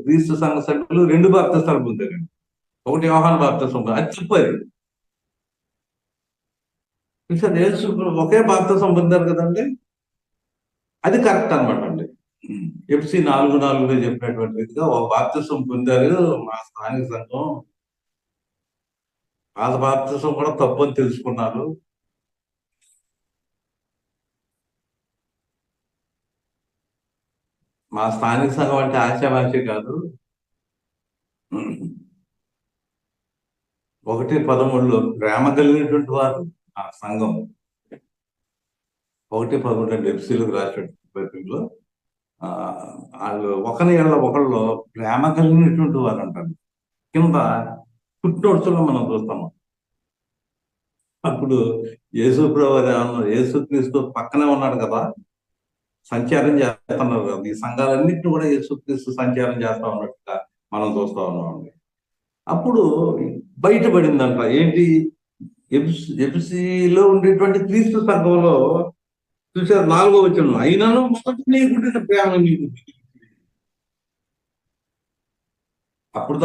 క్రీస్తు సంఘ సభ్యులు 2 బాప్తిసాలు పొందారండి. ఒకటి యోహాను బాప్తిసం, అది చెప్పారు. చూసారు, యేసు ఒకే బాప్తిసం పొందారు కదండి, అది కరెక్ట్ అనమాట అండి. ఎఫ్సి 4:4 చెప్పినటువంటి రీతిగా ఒక బాప్తిసం పొందారు మా స్థానిక సంఘం. వాళ్ళ బాప్తిసం కూడా తప్పు అని తెలుసుకున్నారు. మా స్థానిక సంఘం అంటే ఆశావాసి కాదు. 1:13 ప్రేమ కలిగినటువంటి వారు ఆ సంఘం. 1:11 ఎఫ్సీలకు రాసినటువంటి పత్రికలో వాళ్ళు ఒకరి ఏళ్ళ ఒకళ్ళు ప్రేమ కలిగినటువంటి వారు అంటారు. కింద పుట్టినోడ్చులో మనం చూస్తాము. అప్పుడు యేసు యేసుక్రీస్తు పక్కనే ఉన్నాడు కదా, సంచారం చేస్తున్నారు కదా, ఈ సంఘాలన్నింటినీ కూడా యేసుక్రీస్తు సంచారం చేస్తా ఉన్నట్టుగా మనం చూస్తా ఉన్నామండి. అప్పుడు బయటపడిందంట ఏంటి, ఎఫ్సిలో ఉండేటువంటి క్రీస్తు సంఘంలో చూసారు 4వ వచనం, అయినను మొదట నీకుండిన ప్రేమ నీకు. అప్పుడు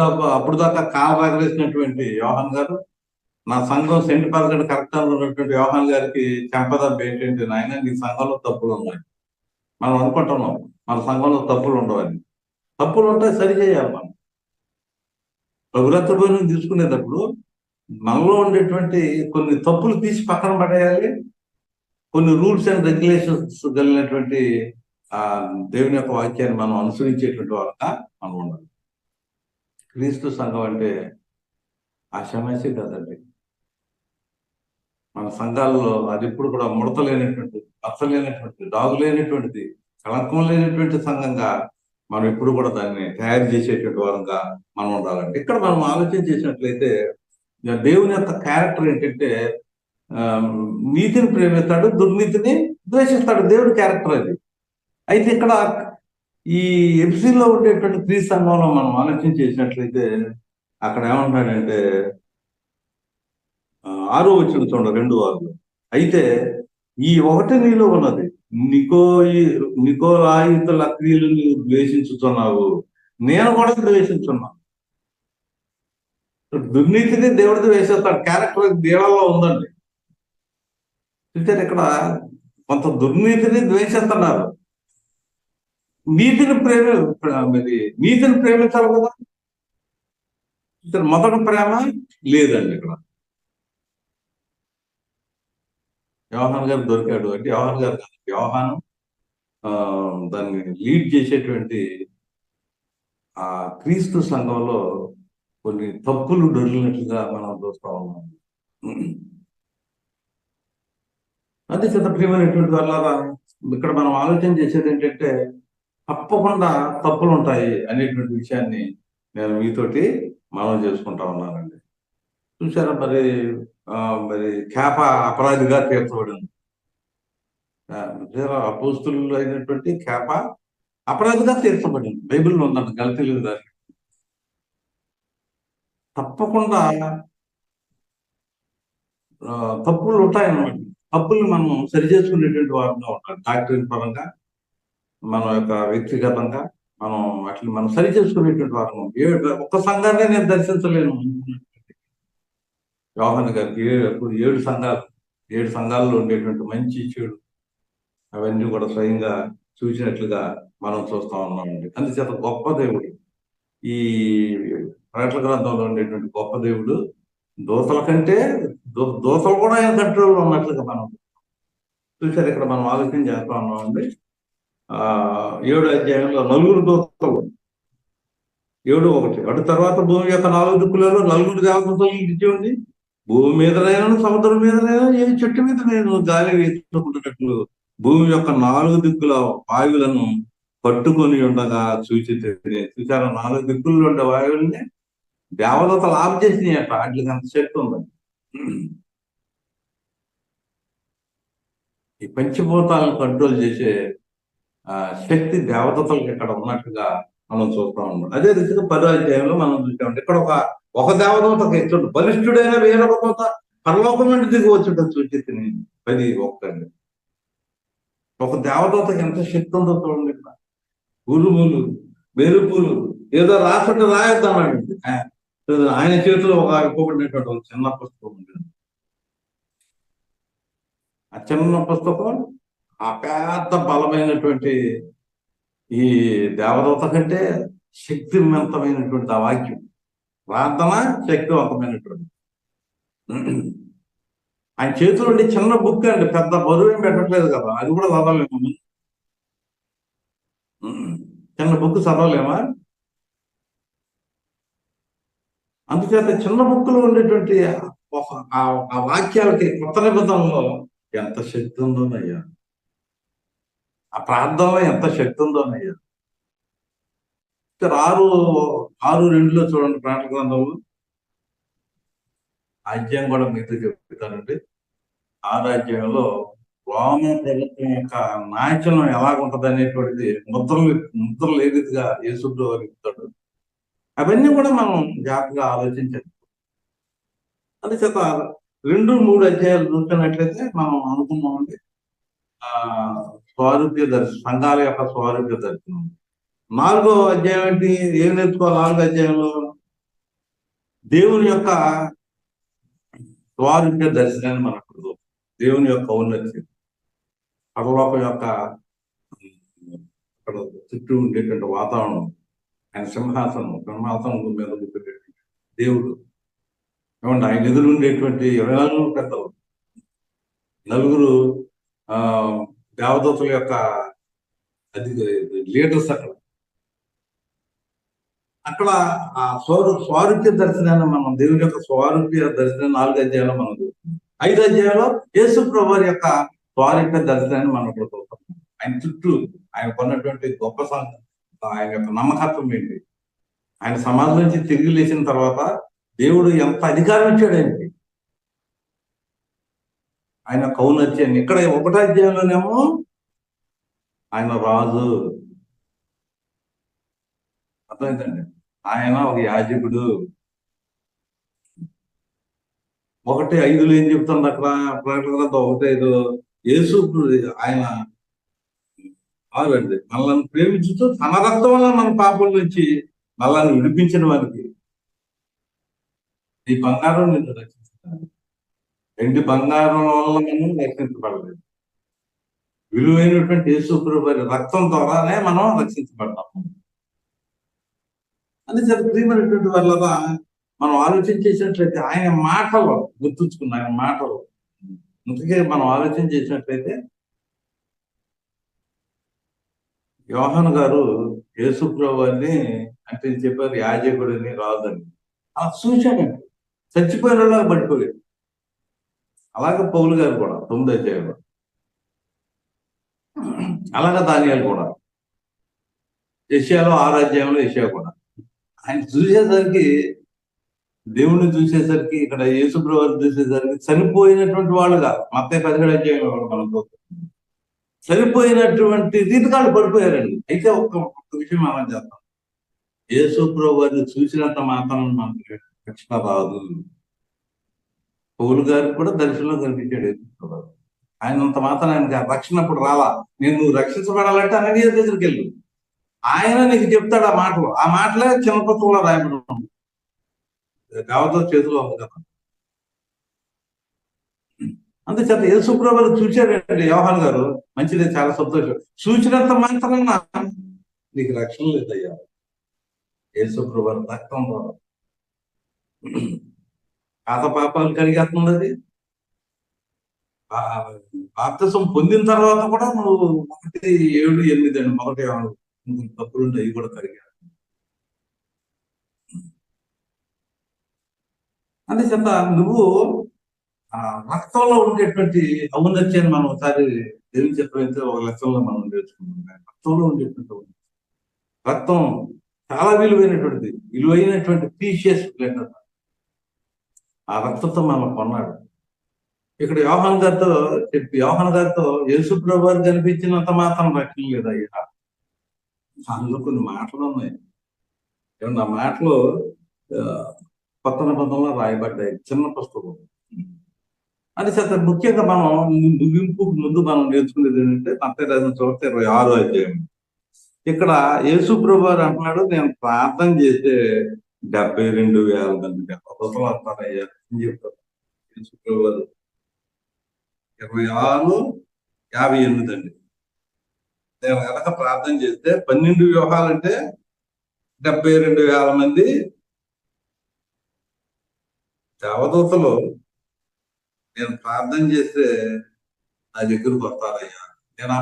దాకా కాలు రగరేసినటువంటి యోహాన్ గారు, నా సంఘం సెంట్ పరగడ కరెక్ట్ ఉన్నటువంటి యోహాన్ గారికి చెంపదబ్బ ఏంటంటే, నాయన నీ సంఘంలో తప్పులు ఉన్నాయి. మనం అనుకుంటున్నాం మన సంఘంలో తప్పులు ఉండవని. తప్పులు ఉంటాయి, సరి చేయాలి. మనం ప్రభుత్వ భోజనం తీసుకునేటప్పుడు మనలో ఉండేటువంటి కొన్ని తప్పులు తీసి పక్కన పడేయాలి. కొన్ని రూల్స్ అండ్ రెగ్యులేషన్స్ కలిగినటువంటి దేవుని యొక్క వాక్యాన్ని మనం అనుసరించేటువంటి వారుగా మనం ఉండాలి. క్రీస్తు సంఘం అంటే ఆషామాషి కదండి. మన సంఘాల్లో అది ఎప్పుడు కూడా ముడత లేనటువంటి, మచ్చ లేనటువంటి, డాగు లేనటువంటిది, కళంకం లేనటువంటి సంఘంగా మనం ఎప్పుడు కూడా దాన్ని తయారు చేసేటువంటి వారంగా మనం ఉండాలండి. ఇక్కడ మనం ఆలోచన చేసినట్లయితే దేవుని యొక్క క్యారెక్టర్ ఏంటంటే నీతిని ప్రేమిస్తాడు, దుర్నీతిని ద్వేషిస్తాడు. దేవుడి క్యారెక్టర్ అది. అయితే ఇక్కడ ఈ ఎఫ్సీలో ఉండేటువంటి క్రీస్తు సంఘంలో మనం ఆలోచన చేసినట్లయితే అక్కడ ఏమంటాడంటే 6వ వచనం చూడండి, 2:6. అయితే ఈ ఒకటి నీలో ఉన్నది, నికోలాయితుల క్రియలు నీవు ద్వేషించుతున్నావు, నేను కూడా ద్వేషించున్నాను. దుర్నీతిని దేవుడితో వేసేస్తాడు. క్యారెక్టర్ దేవుళ్ళలో ఉందండి. చూసారు, ఇక్కడ కొంత దుర్నీతిని ద్వేషిస్తున్నారు. నీతిని ప్రేమించాలి కదా. మొదటి ప్రేమ లేదండి ఇక్కడ. యోహాన్ గారు దొరికాడు అంటే యోహాన్ గారు కాదు, యోహాను దాన్ని లీడ్ చేసేటువంటి ఆ క్రీస్తు సంఘంలో కొన్ని తప్పులు దొరికినట్లుగా మనం చూస్తా ఉన్నాం. అదే చేత ప్రియమైనటువంటి వల్ల ఇక్కడ మనం ఆలోచన చేసేది ఏంటంటే తప్పకుండా తప్పులు ఉంటాయి అనేటువంటి విషయాన్ని నేను మీతోటి మనం చేసుకుంటా ఉన్నానండి. చూసారా, మరి కేప అపరాధిగా తీర్చబడింది. అపోస్తులు అయినటువంటి కేప అపరాధిగా తీర్చబడింది. బైబిల్లో ఉందంట, గలతీయుల దాన్ని. తప్పకుండా తప్పులు ఉంటాయన్నమాట. తప్పులు మనం సరి చేసుకునేటువంటి వారంగా ఉంటాం. డాక్టరీన్ పరంగా, మన యొక్క వ్యక్తిగతంగా మనం సరి చేసుకునేటువంటి వారం. ఒక్క సంఘాన్ని నేను దర్శించలేను. యోహాన్ గారికి 7 సంఘాల్లో ఉండేటువంటి మంచి చెడు అవన్నీ కూడా స్వయంగా చూసినట్లుగా మనం చూస్తా ఉన్నామండి. అందుచేత గొప్ప దేవుడు, ఈ ప్రకటన గ్రంథంలో ఉండేటువంటి గొప్ప దేవుడు దోతల కంటే దోతలు కూడా ఆయన కంట్రోల్లో ఉన్నట్లుగా మనం చూసారు. ఇక్కడ మనం ఆలోచన చేస్తా ఉన్నామండి. 7వ అధ్యాయంలో 4 దోతలు, 7:1. అటు తర్వాత భూమి యొక్క 4 దిక్కులలో 4 దేవతలతో ఇచ్చి ఉంది. భూమి మీదనైనా, సముద్రం మీదనైనా, ఏ చెట్టు మీద నేను గాలి వేసుకుంటున్నట్లు భూమి యొక్క 4 దిక్కుల వాయువులను పట్టుకొని ఉండగా చూసారా, 4 దిక్కుల్లో ఉండే వాయువుల్ని దేవదతలు ఆఫ్ చేసినాయి అట్లా. వాటికి అంత శక్తి ఉందండి. ఈ పంచభూతాలను కంట్రోల్ చేసే శక్తి దేవదతలకు ఇక్కడ ఉన్నట్టుగా మనం చూస్తా ఉన్నాం. అదే రీతిగా 10వ అధ్యాయంలో మనం చూసామంటే ఇక్కడ ఒక దేవదూతకు ఎత్తుడు బలిష్ఠుడైన వేరొక దూత పరలోకం నుండి దిగి వచ్చుట సూచిస్తుంది. 10:1. ఒక దేవదూతకి ఎంత శక్తి ఉందో చూడండి. ఇక్కడ ఉరుములు, మెరుపులు, ఏదో రాసుంటే రాయొద్దన్నాడు. ఆయన చేతిలో ఇవ్వబడినటువంటి ఒక చిన్న పుస్తకం ఉంటుంది. ఆ చిన్న పుస్తకం ఆ పెద్ద బలమైనటువంటి ఈ దేవదూత కంటే శక్తివంతమైనటువంటి ఆ వాక్యం, ప్రార్థన శక్తివంతమైనటువంటి. ఆయన చేతిలో ఉండే చిన్న బుక్ అండి, పెద్ద బరువు ఏం పెట్టట్లేదు కదా, అది కూడా చదవలేము. చిన్న బుక్ చదవలేమా? అందుచేత చిన్న బుక్కులో ఉండేటువంటి ఆ వాక్యాలకి కొత్త నిబంధనలో ఎంత శక్తి ఉందోనయ్యా. ఆ ప్రార్థనలో ఎంత శక్తి ఉందో అయ్యా. 6:6:2 చూడండి ప్రకటన గ్రంథంలో. అధ్యాయం కూడా మీతో చెప్తానండి. 6వ అధ్యాయంలో రోమ ప్రభుత్వం యొక్క నాయకులం ఎలాగుంటది అనేటువంటిది ముద్రలు ఏ రీతిగా యేసుప్రభు వారు ఇస్తాడు, అవన్నీ కూడా మనం జాగ్రత్తగా ఆలోచించాలి. అందుచేత 2-3 అధ్యాయాలు చూస్తున్నట్లయితే మనం అనుకున్నామండి స్వారూప్య దర్శనం, సంఘాల యొక్క స్వారూప్య దర్శనం. 4వ అధ్యాయం ఏంటి, ఏం నేర్చుకోవాలి 4వ అధ్యాయంలో? దేవుని యొక్క స్వారూప్య దర్శనాన్ని మనకు, దేవుని యొక్క ఔన్నత్యం, పరలోకం యొక్క అక్కడ చుట్టూ ఉండేటువంటి వాతావరణం, ఆయన సింహాసనం మీద ఉండేటువంటి దేవుడు, ఏమంటే ఆయన ఎదురు ఉండేటువంటి 24 పెద్దలు, నలుగురు దేవదూతల యొక్క లీడర్స్ అక్కడ ఆ స్వారూప్య దర్శనాన్ని మనం, దేవుని యొక్క స్వారూప్య దర్శనాన్ని 4వ అధ్యాయంలో మనం చూస్తున్నాం. 5వ అధ్యాయంలో యేసు ప్రభువు యొక్క స్వారూప్య దర్శనాన్ని మనం ఇప్పుడు చూస్తున్నాం. ఆయన చుట్టూ ఆయన కొన్నటువంటి గొప్ప ఆయన యొక్క నమ్మకత్వం ఏంటి, ఆయన సమాజం నుంచి తిరిగి లేచిన తర్వాత దేవుడు ఎంత అధికారం ఇచ్చాడు ఆయనకి, ఆయన ఔన్నత్యాన్ని. ఇక్కడ 1వ అధ్యాయంలోనేమో ఆయన రాజు, అర్థమైందండి, ఆయన ఒక యాజకుడు. 1:5లో ఏం చెప్తుంది అక్కడ ప్రకటన గ్రంథం 1:5, యేసు ఆయన అండి మనల్ని ప్రేమించుతూ తన రక్తం వల్ల మన పాపల నుంచి మనల్ని విడిపించిన వారికి ఈ బంగారం నిన్ను రక్షించాలి. ఎండి బంగారం వల్ల మనం రక్షించబడలేదు, విలువైనటువంటి యేసు ప్రభువు రక్తం ద్వారానే మనం రక్షించబడ్డాము. అందుచేత ప్రియమైనటువంటి వల్ల మనం ఆలోచన చేసినట్లయితే ఆయన మాటలు గుర్తుంచుకున్న, ఆయన మాటలు అందుకే మనం ఆలోచన చేసినట్లయితే యోహాను గారు యేసు ప్రభువుని అంటే చెప్పారు యాజకుడిని, రాజుని అలా చూశాడండి, చచ్చిపోయినలా పడిపోయాడు. అలాగే పౌలు గారు కూడా 9వ అధ్యాయంలో, అలాగే దానియేలు కూడా, యెషయాలో 6వ అధ్యాయంలో యెషయా కూడా ఆయన చూసేసరికి, దేవుణ్ణి చూసేసరికి, ఇక్కడ యేసు ప్రభువుని చూసేసరికి చనిపోయినటువంటి వాళ్ళుగా మత్తయి 17వ అధ్యాయంలో మనం చనిపోయినటువంటి రీతికాళ్ళు పడిపోయారండి. అయితే ఒక్క విషయం మనం చేద్దాం, యేసు ప్రభువుని చూసినంత మాత్రం మనకి రక్షణ రాదు. పౌలు గారికి కూడా దర్శనంలో కనిపించాడు యేసు ప్రభువు, ఆయనంత మాత్రం ఆయనకి రక్షణ అప్పుడు రాలా. నువ్వు రక్షించబడాలంటే అననీయ దగ్గరికి వెళ్ళు, ఆయన నీకు చెప్తాడు ఆ మాటలు. ఆ మాటలే చిన్నపత్రంలో రాయబడి ఉంది, దేవత చేతిలో ఉంది కదా. అందుచేత యేసు ప్రభువుని చూశాడండి యోహాను గారు, మంచిదే, చాలా సంతోషం. చూసినంత మాత్రాన నీకు రక్షణ లేదయ్యా. యేసు ప్రభువు రక్తం ద్వారా పాత పాపాలు కడిగేస్తున్నది. బాప్తిసం పొందిన తర్వాత కూడా నువ్వు 1:7-8 అండి, మొదటి తప్పులుంటే అవి కూడా కడిగా. అందుచేత నువ్వు ఆ రక్తంలో ఉండేటువంటి ఔన్నత్యాన్ని మనం ఒకసారి దేవుని చెప్పైతే ఒక లెక్కల్లో మనం నేర్చుకుంటున్నాం. రక్తంలో ఉండేటువంటి రక్తం చాలా విలువైనటువంటి ప్రీషియస్ బ్లడ్. ఆ రక్తంతో మనం కొన్నాడు. ఇక్కడ యోహాను గారితో యేసు ప్రభువు కనిపించినంత మాత్రం రక్షణ లేదయ్యా. అందులో కొన్ని మాటలు ఉన్నాయి, ఏమన్నా మాటలు కొత్త నిబంధనలో రాయబడ్డాయి, చిన్న పుస్తకం. అది చేత ముఖ్యంగా మనం ముగింపు ముందు మనం నేర్చుకునేది ఏంటంటే మత్తయి రాసిన సువార్త 26వ అధ్యాయం. ఇక్కడ యేసు ప్రభువు అంటున్నాడు, నేను ప్రార్థన చేస్తే 72,000 మంది దేవదూతలు వస్తారయ్యా అని చెప్తారు. యేసు ప్రభువు 26:58 అండి. నేను కనుక ప్రార్థన చేస్తే 12 వ్యూహాలంటే 72,000 మంది దేవదూతలు నేను ప్రార్థన చేస్తే నా దగ్గరకు వస్తారయ్యా. నేను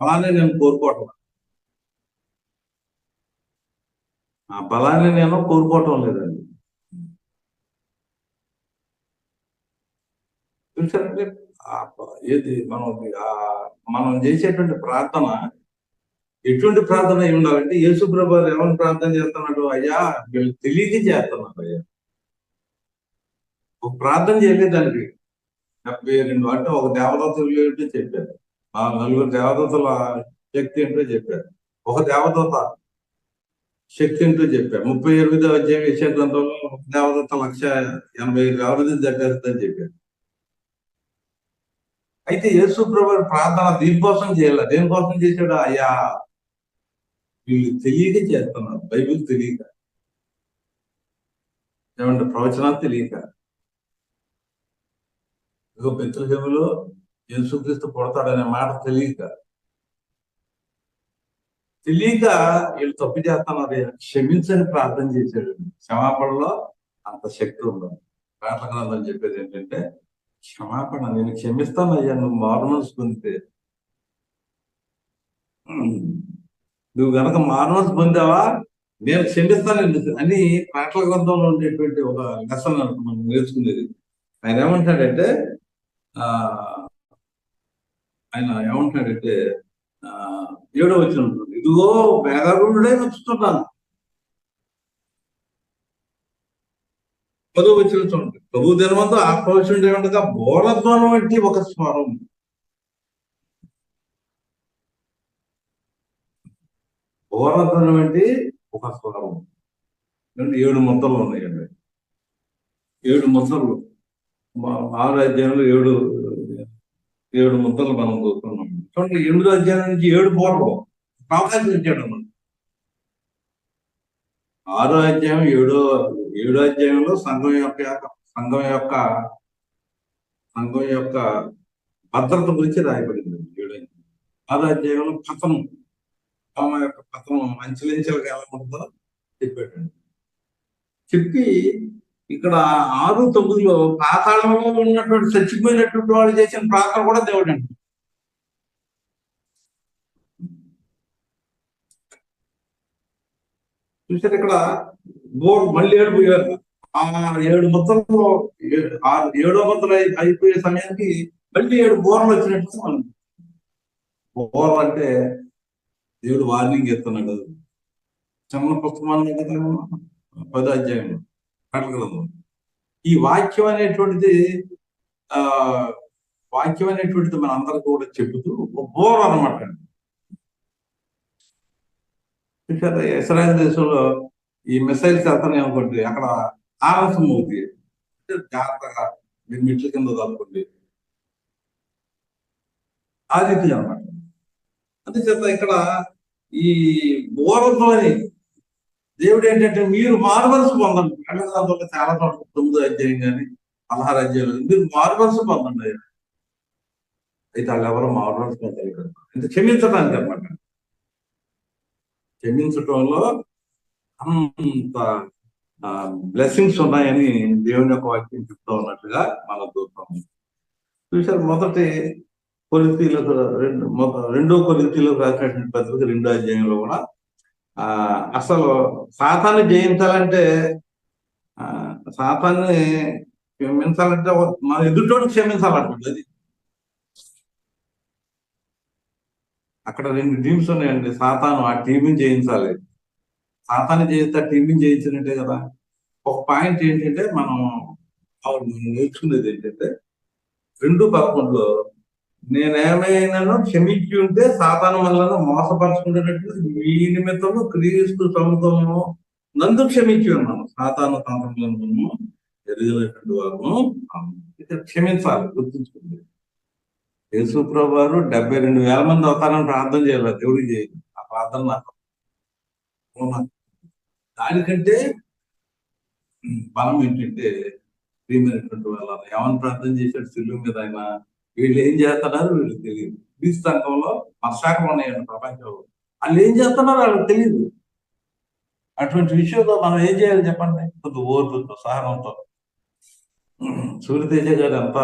అలానే నేను కోరుకోవటం, ఆ బలాన్ని నేను కోరుకోవటం లేదండి. చూసారంటే ఏది మనం చేసేటువంటి ప్రార్థన ఎటువంటి ప్రార్థన అయి ఉండాలంటే యేసు ప్రభు ఎవరిని ప్రార్థన చేస్తున్నాడు? అయ్యా వీళ్ళు తెలియక చేస్తున్నారు అయ్యా. ఒక ప్రార్థన చేయలేదు దానికి 72 అంటే ఒక దేవదూతలు ఏంటో చెప్పారు, నలుగురు దేవదూతల శక్తి ఏంటో చెప్పారు, ఒక దేవదూత శక్తి ఏంటో చెప్పారు. 38వ అధ్యాయం యెషయా గ్రంథంలో ఒక దేవదూత 185,000 దగ్గరుందని చెప్పారు. అయితే యేసు ప్రభు ప్రార్థన దీనికోసం చేయాలి. దేనికోసం చేశాడు? అయ్యా వీళ్ళు తెలియక చేస్తున్నారు, బైబిల్ తెలియక, ఏమంటే ప్రవచనాలు తెలియక. ఇదిగో బెత్లెహేములో యేసుక్రీస్తు పుడతాడనే మాట తెలియక వీళ్ళు తప్పు చేస్తున్నారు, క్షమించని ప్రార్థన చేశాడు. క్షమాపణలో అంత శక్తి ఉండదు. ప్రార్థన గ్రంథం చెప్పేది ఏంటంటే క్షమాపణ, నేను క్షమిస్తాను అయ్యా నువ్వు మారుమనసు పొందితే. నువ్వు గనక మారుమనసు పొందావా నేను క్షమిస్తాను అని ప్రార్థన గ్రంథంలో ఉండేటువంటి ఒక లెసన్ మనం నేర్చుకునేది. ఆయన ఏమంటాడంటే ఆయన 7వ వచనం ఉంటుంది, ఇదిగో వేగరుడై వచ్చుతున్నాను. 10వ వచనం చూడండి, ప్రభు దినమంతా ఆక్రోషుడే ఉండగా బోరధ్వనం వంటి ఒక స్వరం. బోరధ్వనం వంటి ఒక స్వరం. 7 ముద్రలు ఉన్నాయండి. 7 ముద్రలు 6 అధ్యాయంలో 7 ముద్రలు మనం చూస్తున్నాం. చూడండి 8వ అధ్యాయం నుంచి 7 బోర్లు అవకాశం ఇచ్చాడు మనం. 6వ అధ్యాయం 7వ అధ్యాయంలో సంఘం యొక్క భద్రత గురించి రాయబడింది. 6వ అధ్యాయంలో పతనం యొక్క పతనం అంచెలంచెలుగా ఎలా ఉంటుందో చెప్పాడండి. చెప్పి ఇక్కడ 6, 9లో పాతాళంలో ఉన్నటువంటి చచ్చిపోయినటువంటి వాళ్ళు చేసిన ప్రార్థన కూడా దేవుడు అండి. చూసారు ఇక్కడ మళ్ళీ 7 ముద్రలో 7వ ముద్ర అయిపోయే సమయానికి మళ్ళీ 7 బోర్లు వచ్చినట్టు మనం. బోర్లు అంటే దేవుడు వార్నింగ్ ఇస్తున్నాడు. చిన్న పుస్తకం కదా 10వ అధ్యాయంలో కట్టగలదు. ఈ వాక్యం అనేటువంటిది మన అందరికి కూడా చెబుతూ బోర్ అనమాట. చూసారా ఇస్రాయల్ దేశంలో ఈ మిసైల్స్ వెళ్తానే అనుకోండి, అక్కడ ఆలస్యం అవుతుంది, జాగ్రత్తగా మీరు మెట్ల కింద దాచుకోండి, ఆ రీతి అనమాట. అందుచేత ఇక్కడ ఈ బోరధ్వని దేవుడు ఏంటంటే మీరు మారుమనసు పొందండి. దాంట్లో చాలా 9వ అధ్యాయం కానీ 16 అధ్యాయులు మీరు మారుమనసు పొందండి. అయితే వాళ్ళు ఎవరో మారుమనసు పొందలేదు అంటే క్షమించడానికి అనమాట. క్షమించటంలో అంత బ్లెస్సింగ్స్ ఉన్నాయని దేవుని యొక్క వాక్యం చెప్తా ఉన్నట్లుగా మనం చూస్తాము. చూసారు మొదటి కొరింథీయులకు 2వ కొరింథీయులకు రాసినటువంటి పత్రిక 2వ అధ్యాయంలో కూడా అసలు సాతాన్ని జయించాలంటే సాతాన్ని క్షమించాలంటే మన ఎదుటోడు క్షమించాలంటుంది. అది అక్కడ 2 టీమ్స్ ఉన్నాయండి. సాతాను ఆ టీంని జయించాలి. సాతాన్ని జయిస్తే ఆ టీంని జయించినట్టే కదా. ఒక పాయింట్ ఏంటంటే మనం నేర్చుకునేది ఏంటంటే 2:11లో నేనేమైనాను క్షమించి ఉంటే సాతాను వల్ల మోసపరచుకునేటట్టు మీ నిమిత్తము క్రీస్తు సముఖము నందు క్షమించి ఉన్నాను. సాతాను తంత్రములను ఎరిగినటువంటి వారు క్షమించాలి, గుర్తుంచుకుంది. యేసు ప్రభు వారు 72,000 మంది అవుతారని ప్రార్థన చేయాలి, దేవుడికి చేయాలి. ఆ ప్రార్థన నాకు దానికంటే బలం ఏంటంటే ప్రియమైనటువంటి వాళ్ళ ఏమని ప్రార్థన చేశాడు శిలువ మీద ఆయన. వీళ్ళు ఏం చేస్తున్నారు వీళ్ళకి తెలియదు. క్రీస్తు సంఘంలో మతశాఖలు ఉన్నాయండి ప్రపంచంలో. వాళ్ళు ఏం చేస్తున్నారు వాళ్ళకి తెలియదు. అటువంటి విషయంలో మనం ఏం చేయాలి చెప్పండి? కొద్ది ఓర్పుతో, సహనంతో. సూర్యతేజ గారు ఎంత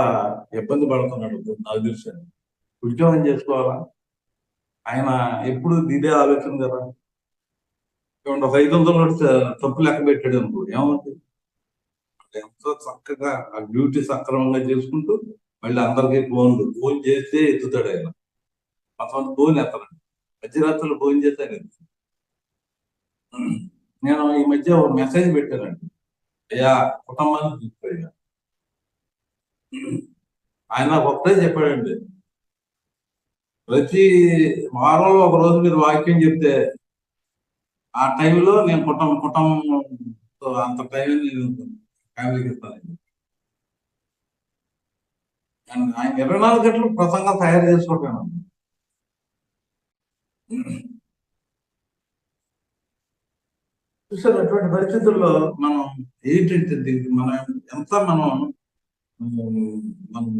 ఇబ్బంది పడుతున్నాడు నాకు తెలిసాను. ఉద్యోగం చేసుకోవాలా, ఆయన ఎప్పుడు ఇదే ఆలోచన కదా. ఒక 500 తప్పు లెక్క పెట్టాడు అనుకో, ఏమవుతుంది? ఎంతో చక్కగా ఆ డ్యూటీ సక్రమంగా చేసుకుంటూ మళ్ళీ అందరికీ ఫోన్ చేస్తే ఎత్తుతాడు ఆయన. కొంతమంది ఫోన్ ఎత్తనండి, మధ్యరాత్రులు ఫోన్ చేస్తే ఆయన ఎత్తుతాడు. నేను ఈ మధ్య ఒక మెసేజ్ పెట్టానండి, అయ్యా కుటుంబాన్ని చూసుకోయ్యా. ఆయన ఒకటే చెప్పాడండి, ప్రతి వారంలో ఒక రోజు మీరు వాక్యం చెప్తే ఆ టైంలో నేను కుటుంబంతో అంత టైం నేను ఫ్యామిలీకి ఇస్తానండి. ఆయన 24 గంటలు ప్రసంగం తయారు చేసుకుంటాను. చూసారు, అటువంటి పరిస్థితుల్లో మనం ఏంటంటే మనం ఎంత మనం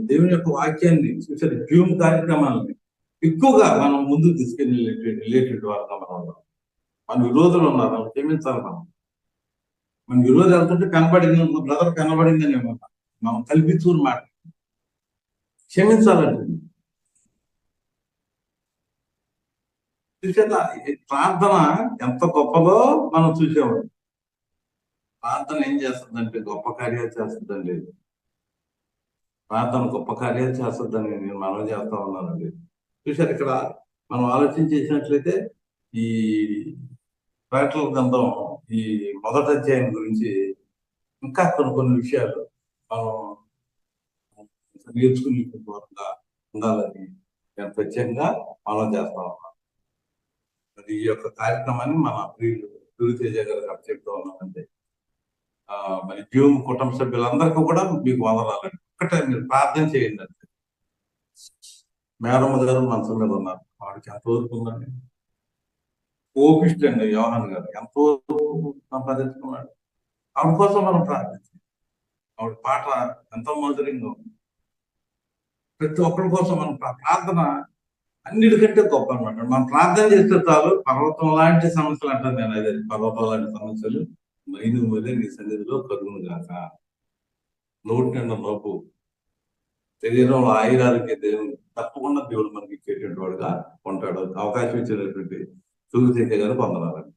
దేవుని యొక్క వాక్యాన్ని చూసారు, జూమ్ కార్యక్రమాలని ఎక్కువగా మనం ముందుకు తీసుకెళ్ళేటువంటి వారుగా మనం ఉన్నాం. మన విరోధులు ఉన్నారు, మనం క్షమించాలి. మన విరోధులు వెళ్తుంటే కనబడింది, బ్రదర్ కనబడిందని మనం కల్పించుకుని మాట క్షమించాలండి. చూసారా, ప్రార్థన ఎంత గొప్పదో మనం చూసేవాడు. ప్రార్థన ఏం చేస్తుందంటే గొప్ప కార్యాలు చేస్తుందండి. ప్రార్థన గొప్ప కార్యాలు చేస్తుందని నేను మనవి చేస్తా ఉన్నానండి. చూసారు, ఇక్కడ మనం ఆలోచన చేసినట్లయితే ఈ ప్రకటనల గ్రంథం ఈ మొదటి అధ్యాయం గురించి ఇంకా కొన్ని విషయాలు మనం నేర్చుకునే దూరంగా ఉండాలని నేను ప్రత్యేకంగా మనం చేస్తా ఉన్నాను. మరి ఈ యొక్క కార్యక్రమాన్ని మన ప్రియులు గురుతేజ గారు చెప్తా ఉన్నామంటే, మరి జూమ్ కుటుంబ సభ్యులందరికీ కూడా మీకు వందనాలండి. ఒక్కటే మీరు ప్రార్థన చేయండి అంతే. మేడమ్మ గారు మనసు మీద ఉన్నారు, వాడికి ఎంతవరకు ఉందండి, ఓపిస్ట్ అండి. యోహాన్ గారు ఎంతో సంపాదించుకున్నాడు, ఆవిడ కోసం మనం ప్రార్థించాలి. ఆవిడ పాట ఎంతో మధురంగా ఉంది. ప్రతి ఒక్కరి కోసం మనం ప్రార్థన అన్నిటికంటే గొప్ప అనమాట. మనం ప్రార్థన చేస్తే చాలు, పర్వతం లాంటి సమస్యలు అంటాను నేను, అదే పర్వతం లాంటి సమస్యలు మైను మీద నీ సన్నిధిలో కలుగును గాక. నోటి నిండా నోపు, శరీరంలో ఆయురాలకి దేవుడు తప్పకుండా దేవుడు మనకి ఇచ్చేటువంటి వాడుగా ఉంటాడు. అవకాశం ఇచ్చినటువంటి సూర్యశేఖర్ గారు పొందనాలండి.